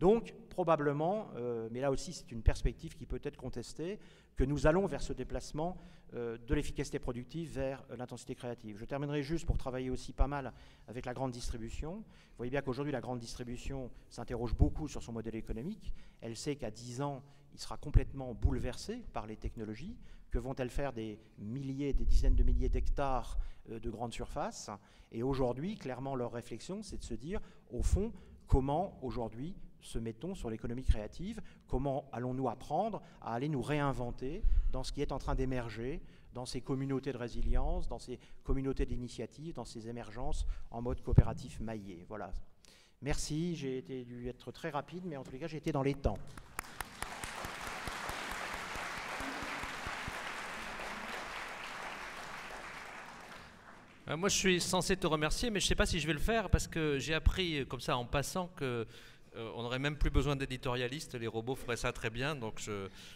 Donc, probablement, mais là aussi c'est une perspective qui peut être contestée, que nous allons vers ce déplacement de l'efficacité productive vers l'intensité créative. Je terminerai juste pour travailler aussi pas mal avec la grande distribution. Vous voyez bien qu'aujourd'hui la grande distribution s'interroge beaucoup sur son modèle économique. Elle sait qu'à 10 ans, il sera complètement bouleversé par les technologies. Que vont-elles faire des milliers, des dizaines de milliers d'hectares de grandes surfaces? Et aujourd'hui, clairement, leur réflexion, c'est de se dire, au fond, comment aujourd'hui se mettons sur l'économie créative, comment allons-nous apprendre à aller nous réinventer dans ce qui est en train d'émerger, dans ces communautés de résilience, dans ces communautés d'initiative, dans ces émergences en mode coopératif maillé. Voilà. Merci, j'ai dû être très rapide, mais en tous les cas, j'ai été dans les temps. Moi, je suis censé te remercier, mais je ne sais pas si je vais le faire parce que j'ai appris comme ça en passant que on n'aurait même plus besoin d'éditorialistes, les robots feraient ça très bien, donc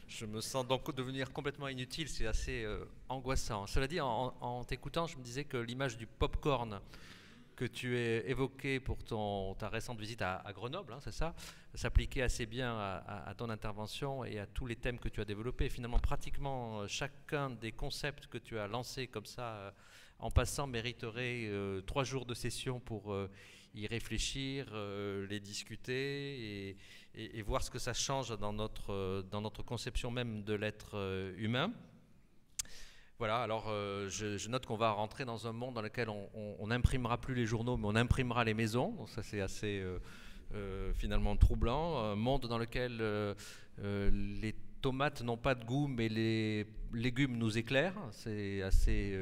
je me sens donc devenir complètement inutile, c'est assez angoissant. Cela dit, en t'écoutant, je me disais que l'image du pop-corn que tu as évoqué pour ta récente visite à Grenoble, hein, c'est ça, s'appliquait assez bien à ton intervention et à tous les thèmes que tu as développés. Finalement, pratiquement chacun des concepts que tu as lancés comme ça, en passant, mériterait 3 jours de session pour y réfléchir, les discuter et voir ce que ça change dans notre conception même de l'être humain. Voilà, alors je note qu'on va rentrer dans un monde dans lequel on n'imprimera plus les journaux, mais on imprimera les maisons. Donc ça, c'est assez finalement troublant. Un monde dans lequel les tomates n'ont pas de goût, mais les légumes nous éclairent. C'est assez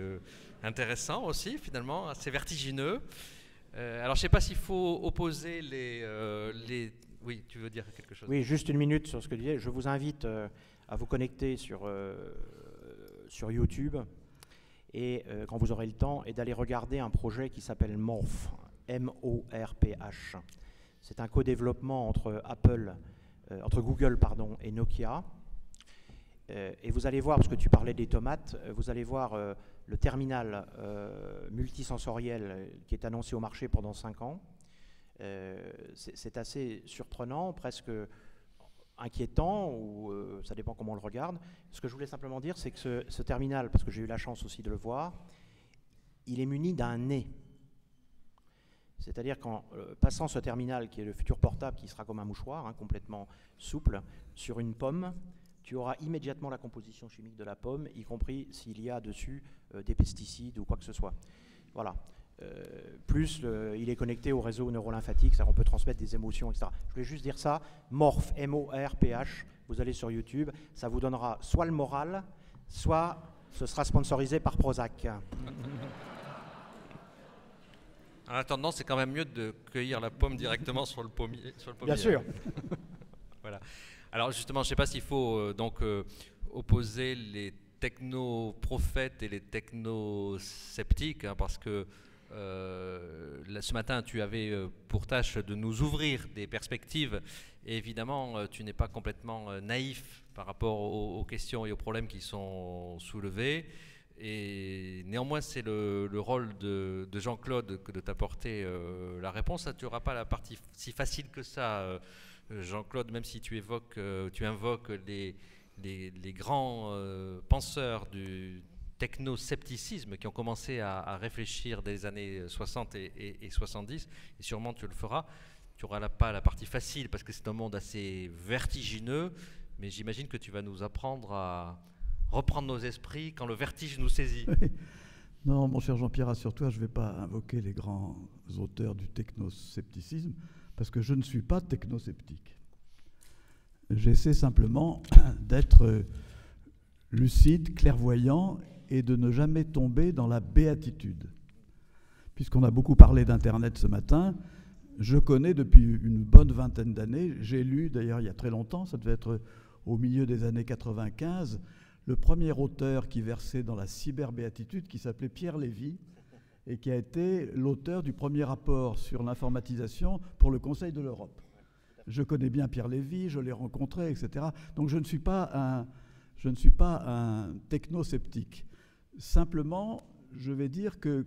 intéressant aussi, finalement, assez vertigineux. Alors, je ne sais pas s'il faut opposer les... Oui, tu veux dire quelque chose? Oui, juste une minute sur ce que tu disais. Je vous invite à vous connecter sur YouTube et quand vous aurez le temps, et d'aller regarder un projet qui s'appelle Morph, M-O-R-P-H. C'est un co-développement entre Google et Nokia. Et vous allez voir, parce que tu parlais des tomates, vous allez voir le terminal multisensoriel qui est annoncé au marché pendant 5 ans. C'est assez surprenant, presque inquiétant, ou ça dépend comment on le regarde. Ce que je voulais simplement dire, c'est que ce terminal, parce que j'ai eu la chance aussi de le voir, il est muni d'un nez. C'est-à-dire qu'en passant ce terminal, qui est le futur portable, qui sera comme un mouchoir, hein, complètement souple, sur une pomme, tu auras immédiatement la composition chimique de la pomme, y compris s'il y a dessus des pesticides ou quoi que ce soit. Voilà. Il est connecté au réseau neurolymphatique, on peut transmettre des émotions, etc. Je voulais juste dire ça. Morph, M-O-R-P-H, vous allez sur YouTube, ça vous donnera soit le moral, soit ce sera sponsorisé par Prozac. En attendant, c'est quand même mieux de cueillir la pomme directement sur le pommier. Bien sûr. Voilà. Alors justement, je ne sais pas s'il faut opposer les techno-prophètes et les techno-sceptiques, hein, parce que ce matin, tu avais pour tâche de nous ouvrir des perspectives. Et évidemment, tu n'es pas complètement naïf par rapport aux questions et aux problèmes qui sont soulevés. Et néanmoins, c'est le rôle de Jean-Claude que de t'apporter la réponse. Tu n'auras pas la partie si facile que ça, Jean-Claude, même si tu invoques les grands penseurs du techno-scepticisme qui ont commencé à réfléchir dès les années 60 et 70, et sûrement tu le feras. Tu n'auras pas la partie facile parce que c'est un monde assez vertigineux, mais j'imagine que tu vas nous apprendre à reprendre nos esprits quand le vertige nous saisit. Non, mon cher Jean-Pierre, rassure-toi, je ne vais pas invoquer les grands auteurs du technoscepticisme parce que je ne suis pas technosceptique. J'essaie simplement d'être lucide, clairvoyant et de ne jamais tomber dans la béatitude. Puisqu'on a beaucoup parlé d'Internet ce matin, je connais depuis une bonne vingtaine d'années, j'ai lu d'ailleurs il y a très longtemps, ça devait être au milieu des années 95, le premier auteur qui versait dans la cyberbéatitude, qui s'appelait Pierre Lévy, et qui a été l'auteur du premier rapport sur l'informatisation pour le Conseil de l'Europe. Je connais bien Pierre Lévy, je l'ai rencontré, etc. Donc je ne suis pas un technosceptique. Simplement, je vais dire que,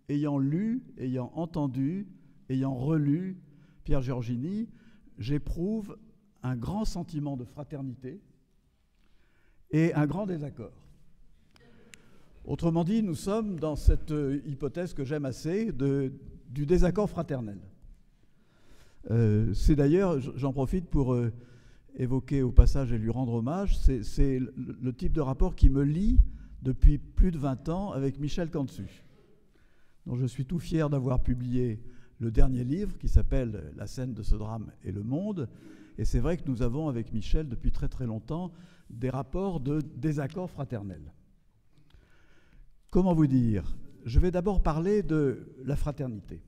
ayant lu, ayant entendu, ayant relu Pierre Giorgini, j'éprouve un grand sentiment de fraternité et un grand désaccord. Autrement dit, nous sommes dans cette hypothèse que j'aime assez du désaccord fraternel. C'est d'ailleurs, j'en profite pour évoquer au passage et lui rendre hommage, c'est le type de rapport qui me lie depuis plus de 20 ans avec Michel Cantu, dont je suis tout fier d'avoir publié le dernier livre qui s'appelle « La scène de ce drame et le monde ». Et c'est vrai que nous avons avec Michel depuis très très longtemps des rapports de désaccord fraternel. Comment vous dire? Je vais d'abord parler de la fraternité.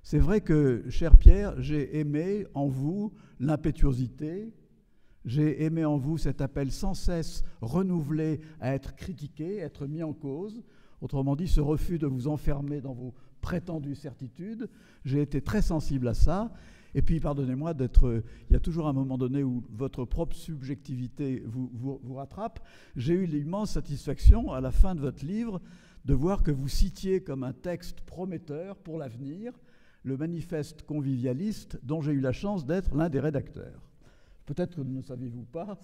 C'est vrai que, cher Pierre, j'ai aimé en vous l'impétuosité, j'ai aimé en vous cet appel sans cesse renouvelé à être critiqué, être mis en cause, autrement dit, ce refus de vous enfermer dans vos prétendues certitudes. J'ai été très sensible à ça. Et puis, pardonnez-moi d'être... Il y a toujours un moment donné où votre propre subjectivité vous rattrape. J'ai eu l'immense satisfaction, à la fin de votre livre, de voir que vous citiez comme un texte prometteur pour l'avenir le manifeste convivialiste dont j'ai eu la chance d'être l'un des rédacteurs. Peut-être que ne le saviez-vous pas.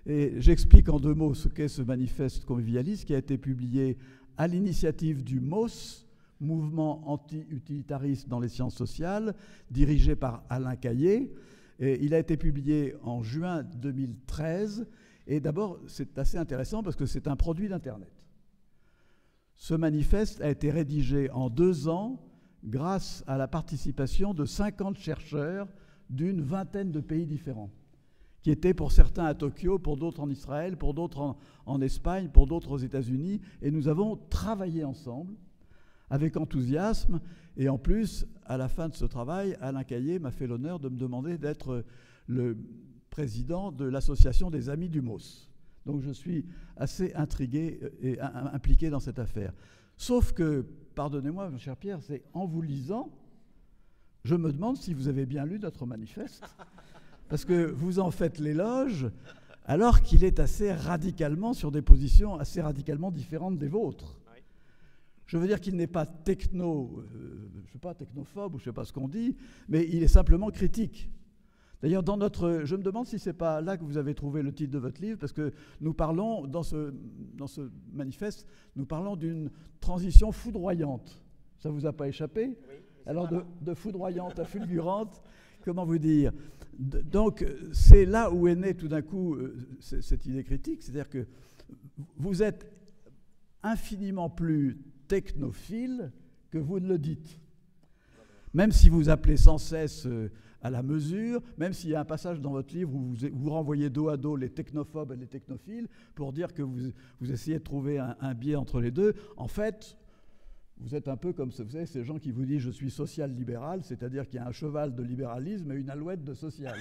Et j'explique en 2 mots ce qu'est ce manifeste convivialiste qui a été publié à l'initiative du MOS, mouvement anti-utilitariste dans les sciences sociales, dirigé par Alain Caillé. Et il a été publié en juin 2013. Et d'abord, c'est assez intéressant parce que c'est un produit d'Internet. Ce manifeste a été rédigé en 2 ans grâce à la participation de 50 chercheurs d'une 20aine de pays différents, qui étaient pour certains à Tokyo, pour d'autres en Israël, pour d'autres en Espagne, pour d'autres aux États-Unis. Et nous avons travaillé ensemble avec enthousiasme. Et en plus, à la fin de ce travail, Alain Caillé m'a fait l'honneur de me demander d'être le président de l'association des Amis du MOS. Donc je suis assez intrigué et impliqué dans cette affaire. Sauf que, pardonnez-moi, mon cher Pierre, c'est en vous lisant, je me demande si vous avez bien lu notre manifeste, parce que vous en faites l'éloge, alors qu'il est assez radicalement sur des positions assez radicalement différentes des vôtres. Je veux dire qu'il n'est pas technophobe, ou je ne sais pas ce qu'on dit, mais il est simplement critique. D'ailleurs, je me demande si ce n'est pas là que vous avez trouvé le titre de votre livre, parce que nous parlons, dans ce manifeste, nous parlons d'une transition foudroyante. Ça ne vous a pas échappé? Oui. Alors, de foudroyante à fulgurante, comment vous dire? Donc, c'est là où est née tout d'un coup cette idée critique, c'est-à-dire que vous êtes infiniment plus technophile que vous ne le dites. Même si vous appelez sans cesse à la mesure, même s'il y a un passage dans votre livre où vous renvoyez dos à dos les technophobes et les technophiles pour dire que vous essayez de trouver un biais entre les deux, en fait, vous êtes un peu comme vous savez, ces gens qui vous disent « je suis social-libéral », c'est-à-dire qu'il y a un cheval de libéralisme et une alouette de social.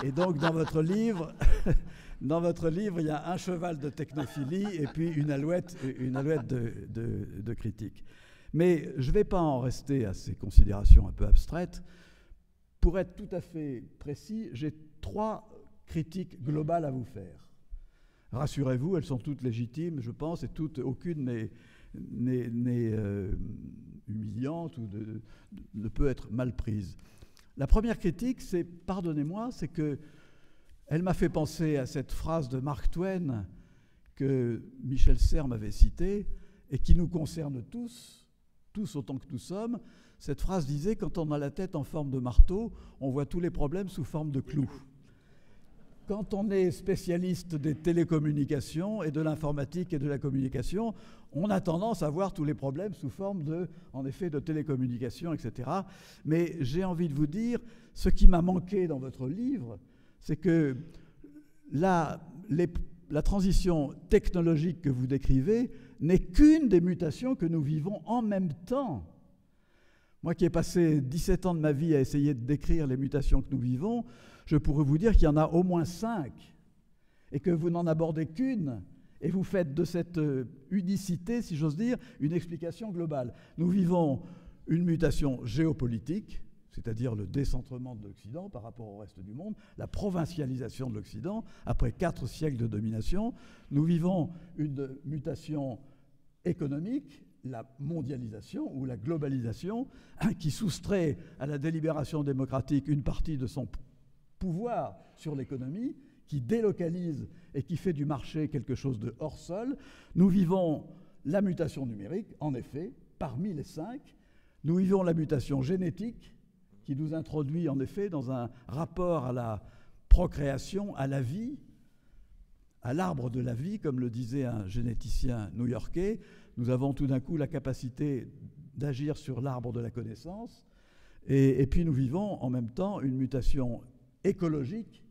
Et donc, dans votre livre, il y a un cheval de technophilie et puis une alouette de critique. Mais je ne vais pas en rester à ces considérations un peu abstraites. Pour être tout à fait précis, j'ai 3 critiques globales à vous faire. Rassurez-vous, elles sont toutes légitimes, je pense, et aucune n'est humiliante ou ne peut être mal prise. La première critique, c'est, pardonnez-moi, c'est qu'elle m'a fait penser à cette phrase de Mark Twain que Michel Serres avait citée et qui nous concerne tous autant que nous sommes. Cette phrase disait « Quand on a la tête en forme de marteau, on voit tous les problèmes sous forme de clous ». Quand on est spécialiste des télécommunications et de l'informatique et de la communication, on a tendance à voir tous les problèmes sous forme en effet, de télécommunications, etc. Mais j'ai envie de vous dire, ce qui m'a manqué dans votre livre, c'est que la transition technologique que vous décrivez n'est qu'une des mutations que nous vivons en même temps. Moi qui ai passé 17 ans de ma vie à essayer de décrire les mutations que nous vivons, je pourrais vous dire qu'il y en a au moins 5 et que vous n'en abordez qu'une et vous faites de cette unicité, si j'ose dire, une explication globale. Nous vivons une mutation géopolitique, c'est-à-dire le décentrement de l'Occident par rapport au reste du monde, la provincialisation de l'Occident, après 4 siècles de domination. Nous vivons une mutation économique, la mondialisation ou la globalisation qui soustrait à la délibération démocratique une partie de son pouvoir sur l'économie, qui délocalise et qui fait du marché quelque chose de hors sol. Nous vivons la mutation numérique, en effet, parmi les 5. Nous vivons la mutation génétique, qui nous introduit en effet dans un rapport à la procréation, à la vie, à l'arbre de la vie, comme le disait un généticien new-yorkais. Nous avons tout d'un coup la capacité d'agir sur l'arbre de la connaissance. Et puis nous vivons en même temps une mutation écologique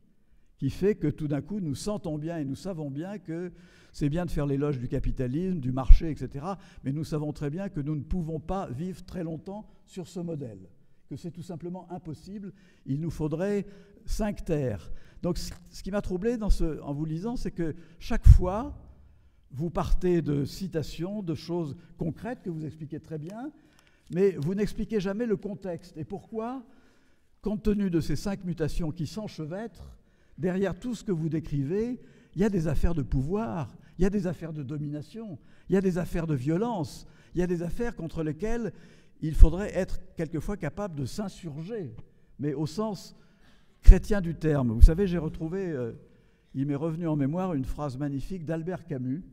qui fait que tout d'un coup nous sentons bien et nous savons bien que c'est bien de faire l'éloge du capitalisme, du marché, etc. Mais nous savons très bien que nous ne pouvons pas vivre très longtemps sur ce modèle, que c'est tout simplement impossible. Il nous faudrait 5 terres. Donc ce qui m'a troublé en vous lisant, c'est que chaque fois, vous partez de citations, de choses concrètes que vous expliquez très bien, mais vous n'expliquez jamais le contexte. Et pourquoi, compte tenu de ces 5 mutations qui s'enchevêtrent, derrière tout ce que vous décrivez, il y a des affaires de pouvoir, il y a des affaires de domination, il y a des affaires de violence, il y a des affaires contre lesquelles il faudrait être quelquefois capable de s'insurger, mais au sens chrétien du terme. Vous savez, j'ai retrouvé, il m'est revenu en mémoire une phrase magnifique d'Albert Camus,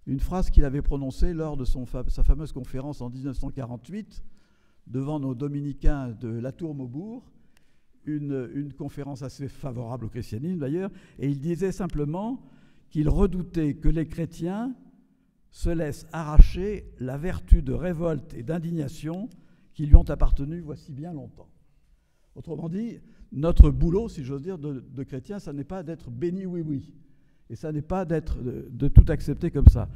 une phrase qu'il avait prononcée lors de sa fameuse conférence en 1948 devant nos dominicains de la Tour Maubourg, une conférence assez favorable au christianisme d'ailleurs, et il disait simplement qu'il redoutait que les chrétiens se laissent arracher la vertu de révolte et d'indignation qui lui ont appartenu voici bien longtemps. Autrement dit, notre boulot, si j'ose dire, de chrétien, ça n'est pas d'être béni oui-oui, et ça n'est pas de tout accepter comme ça.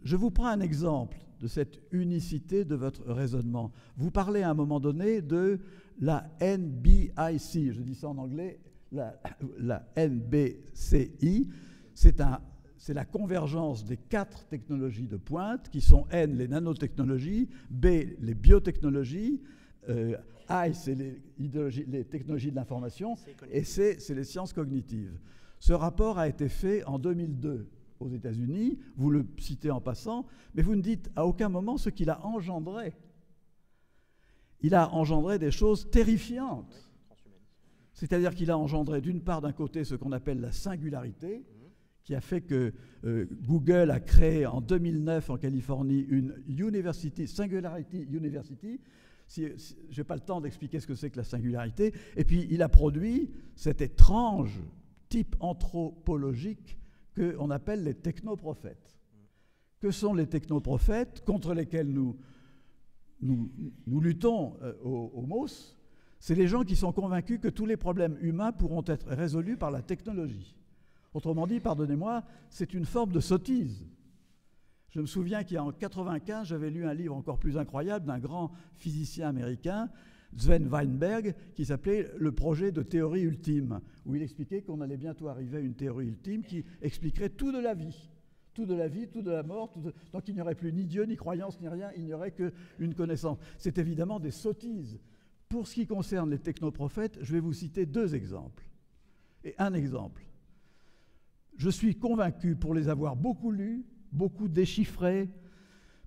Je vous prends un exemple de cette unicité de votre raisonnement. Vous parlez à un moment donné de la NBIC, je dis ça en anglais, la NBCI, c'est la convergence des 4 technologies de pointe qui sont N, les nanotechnologies, B, les biotechnologies, I, c'est les technologies de l'information, et C, c'est les sciences cognitives. Ce rapport a été fait en 2002 aux États-Unis, vous le citez en passant, mais vous ne dites à aucun moment ce qu'il a engendré. Il a engendré des choses terrifiantes. C'est-à-dire qu'il a engendré d'une part d'un côté ce qu'on appelle la singularité, qui a fait que Google a créé en 2009 en Californie une Singularity University. Je n'ai pas le temps d'expliquer ce que c'est que la singularité. Et puis il a produit cet étrange type anthropologique qu'on appelle les technoprophètes. Que sont les technoprophètes contre lesquels nous luttons au MOS? C'est les gens qui sont convaincus que tous les problèmes humains pourront être résolus par la technologie. Autrement dit, pardonnez-moi, c'est une forme de sottise. Je me souviens qu'en 1995, j'avais lu un livre encore plus incroyable d'un grand physicien américain, Sven Weinberg, qui s'appelait « Le projet de théorie ultime », où il expliquait qu'on allait bientôt arriver à une théorie ultime qui expliquerait tout de la vie. Tout de la vie, tout de la mort, donc il n'y aurait plus ni Dieu, ni croyance, ni rien, il n'y aurait qu'une connaissance. C'est évidemment des sottises. Pour ce qui concerne les technoprophètes, je vais vous citer 2 exemples. Et un exemple. Je suis convaincu, pour les avoir beaucoup lus, beaucoup déchiffrés,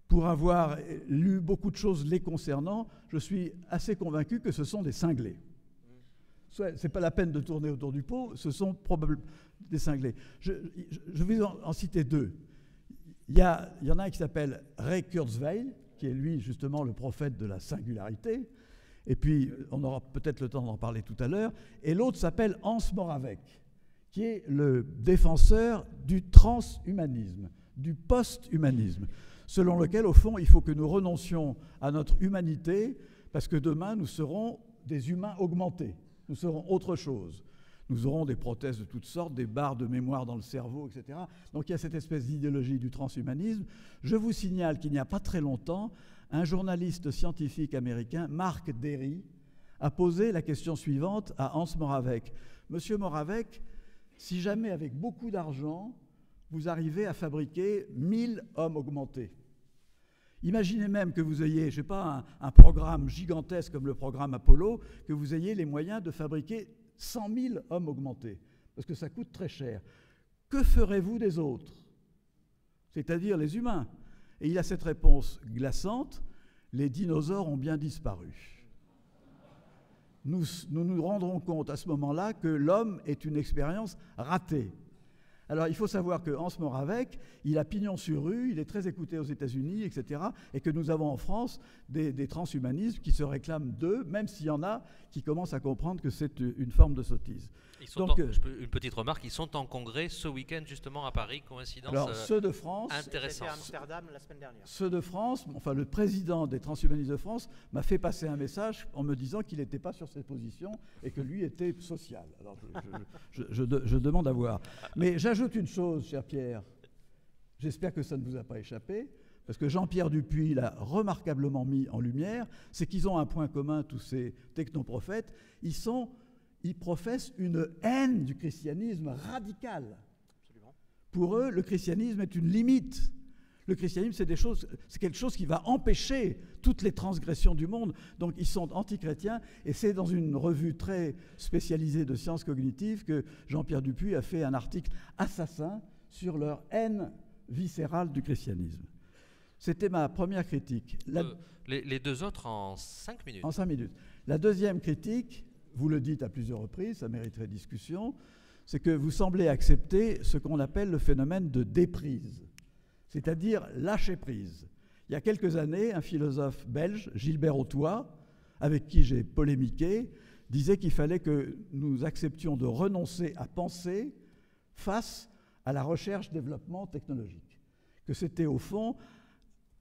pour avoir lu beaucoup de choses les concernant, je suis assez convaincu que ce sont des cinglés. Ce n'est pas la peine de tourner autour du pot, ce sont probablement des cinglés. Je vais en citer 2. Il y en a un qui s'appelle Ray Kurzweil, qui est lui justement le prophète de la singularité, et puis on aura peut-être le temps d'en parler tout à l'heure, et l'autre s'appelle Hans Moravec, qui est le défenseur du transhumanisme, du post-humanisme, selon lequel, au fond, il faut que nous renoncions à notre humanité, parce que demain, nous serons des humains augmentés, nous serons autre chose. Nous aurons des prothèses de toutes sortes, des barres de mémoire dans le cerveau, etc. Donc il y a cette espèce d'idéologie du transhumanisme. Je vous signale qu'il n'y a pas très longtemps, un journaliste scientifique américain, Mark Derry, a posé la question suivante à Hans Moravec. Monsieur Moravec, si jamais avec beaucoup d'argent, vous arrivez à fabriquer 1000 hommes augmentés, imaginez même que vous ayez, je ne sais pas, un programme gigantesque comme le programme Apollo, que vous ayez les moyens de fabriquer 100 000 hommes augmentés, parce que ça coûte très cher. Que ferez-vous des autres? C'est-à-dire les humains. Et il a cette réponse glaçante, les dinosaures ont bien disparu. Nous nous rendrons compte à ce moment-là que l'homme est une expérience ratée. Alors il faut savoir qu'Hans Moravec, il a pignon sur rue, il est très écouté aux États-Unis, etc. Et que nous avons en France des transhumanismes qui se réclament d'eux, même s'il y en a qui commencent à comprendre que c'est une forme de sottise. Donc, une petite remarque, ils sont en congrès ce week-end justement à Paris, coïncidence alors, ceux de France, intéressante. J'étais à Amsterdam la semaine dernière. Ceux de France, enfin le président des transhumanistes de France m'a fait passer un message en me disant qu'il n'était pas sur cette position et que lui était social. Alors je demande à voir. Mais j'ajoute une chose, cher Pierre, j'espère que ça ne vous a pas échappé, parce que Jean-Pierre Dupuis l'a remarquablement mis en lumière, c'est qu'ils ont un point commun, tous ces technoprophètes, ils professent une haine du christianisme radicale. Absolument. Pour eux, le christianisme est une limite. Le christianisme, c'est quelque chose qui va empêcher toutes les transgressions du monde. Donc, ils sont antichrétiens. Et c'est dans une revue très spécialisée de sciences cognitives que Jean-Pierre Dupuis a fait un article assassin sur leur haine viscérale du christianisme. C'était ma première critique. Les deux autres en 5 minutes. En 5 minutes. La deuxième critique, vous le dites à plusieurs reprises, ça mériterait discussion, c'est que vous semblez accepter ce qu'on appelle le phénomène de déprise, c'est-à-dire lâcher prise. Il y a quelques années, un philosophe belge, Gilbert Autois, avec qui j'ai polémiqué, disait qu'il fallait que nous acceptions de renoncer à penser face à la recherche-développement technologique, que c'était au fond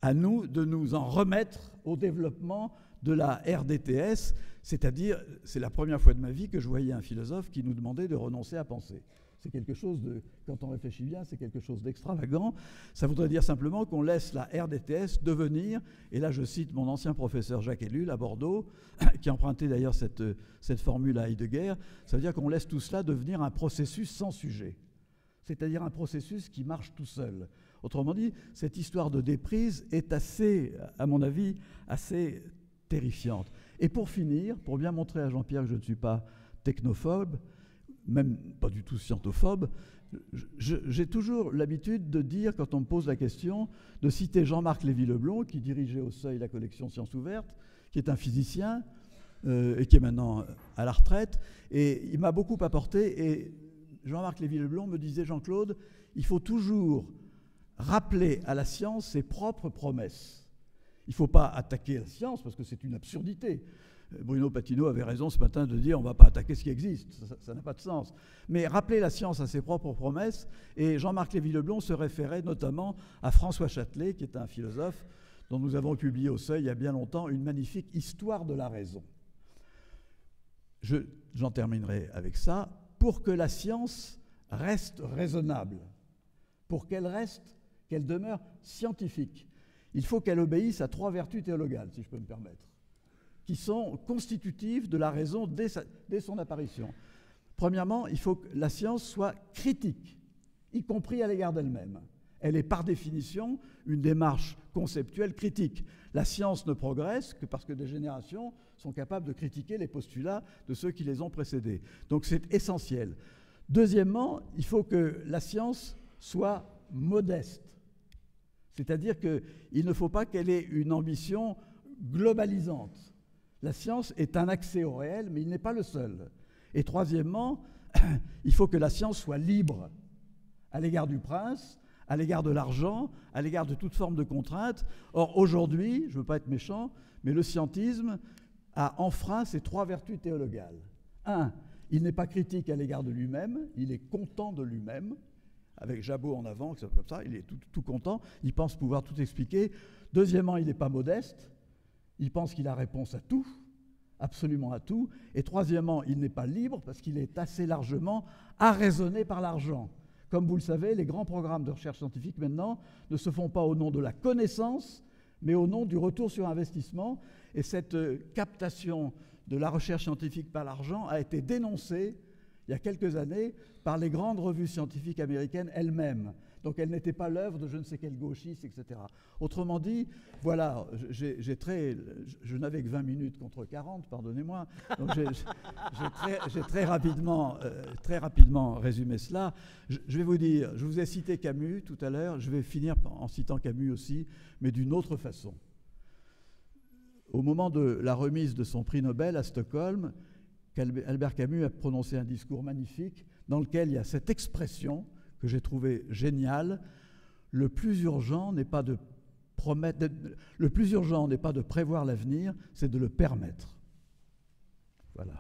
à nous de nous en remettre au développement de la RDTS, c'est-à-dire, c'est la première fois de ma vie que je voyais un philosophe qui nous demandait de renoncer à penser. C'est quelque chose de, quand on réfléchit bien, c'est quelque chose d'extravagant. Ça voudrait dire simplement qu'on laisse la RDTS devenir, et là je cite mon ancien professeur Jacques Ellul à Bordeaux, qui empruntait d'ailleurs cette formule à Heidegger, ça veut dire qu'on laisse tout cela devenir un processus sans sujet, c'est-à-dire un processus qui marche tout seul. Autrement dit, cette histoire de déprise est assez, à mon avis, assez terrifiante. Et pour finir, pour bien montrer à Jean-Pierre que je ne suis pas technophobe, même pas du tout scientophobe, j'ai toujours l'habitude de dire, quand on me pose la question, de citer Jean-Marc Lévy-Leblond, qui dirigeait au Seuil la collection Sciences Ouvertes, qui est un physicien et qui est maintenant à la retraite. Et il m'a beaucoup apporté. Et Jean-Marc Lévy-Leblond me disait, Jean-Claude, il faut toujours rappeler à la science ses propres promesses. Il ne faut pas attaquer la science parce que c'est une absurdité. Bruno Patino avait raison ce matin de dire on ne va pas attaquer ce qui existe, ça n'a pas de sens. Mais rappeler la science à ses propres promesses, et Jean-Marc Lévy-Leblond se référait notamment à François Châtelet, qui est un philosophe dont nous avons publié au Seuil il y a bien longtemps une magnifique histoire de la raison. J'en terminerai avec ça. Pour que la science reste raisonnable, pour qu'elle demeure scientifique, il faut qu'elle obéisse à 3 vertus théologales, si je peux me permettre, qui sont constitutives de la raison dès son apparition. Premièrement, il faut que la science soit critique, y compris à l'égard d'elle-même. Elle est par définition une démarche conceptuelle critique. La science ne progresse que parce que des générations sont capables de critiquer les postulats de ceux qui les ont précédés. Donc c'est essentiel. Deuxièmement, il faut que la science soit modeste. C'est-à-dire qu'il ne faut pas qu'elle ait une ambition globalisante. La science est un accès au réel, mais il n'est pas le seul. Et troisièmement, il faut que la science soit libre à l'égard du prince, à l'égard de l'argent, à l'égard de toute forme de contrainte. Or, aujourd'hui, je ne veux pas être méchant, mais le scientisme a enfreint ces 3 vertus théologales. 1, il n'est pas critique à l'égard de lui-même, il est content de lui-même, avec Jabot en avant, comme ça, il est tout content, il pense pouvoir tout expliquer. Deuxièmement, il n'est pas modeste, il pense qu'il a réponse à tout, absolument à tout. Et troisièmement, il n'est pas libre parce qu'il est assez largement arraisonné par l'argent. Comme vous le savez, les grands programmes de recherche scientifique maintenant ne se font pas au nom de la connaissance, mais au nom du retour sur investissement. Et cette captation de la recherche scientifique par l'argent a été dénoncée il y a quelques années par les grandes revues scientifiques américaines elles-mêmes. Donc elle n'était pas l'œuvre de je ne sais quel gauchiste, etc. Autrement dit, voilà, je n'avais que 20 minutes contre 40, pardonnez-moi. Donc j'ai très rapidement résumé cela. Je vais vous dire, je vous ai cité Camus tout à l'heure, je vais finir en citant Camus aussi, mais d'une autre façon. Au moment de la remise de son prix Nobel à Stockholm, Albert Camus a prononcé un discours magnifique dans lequel il y a cette expression que j'ai trouvée géniale: le plus urgent n'est pas de prévoir l'avenir, c'est de le permettre. Voilà.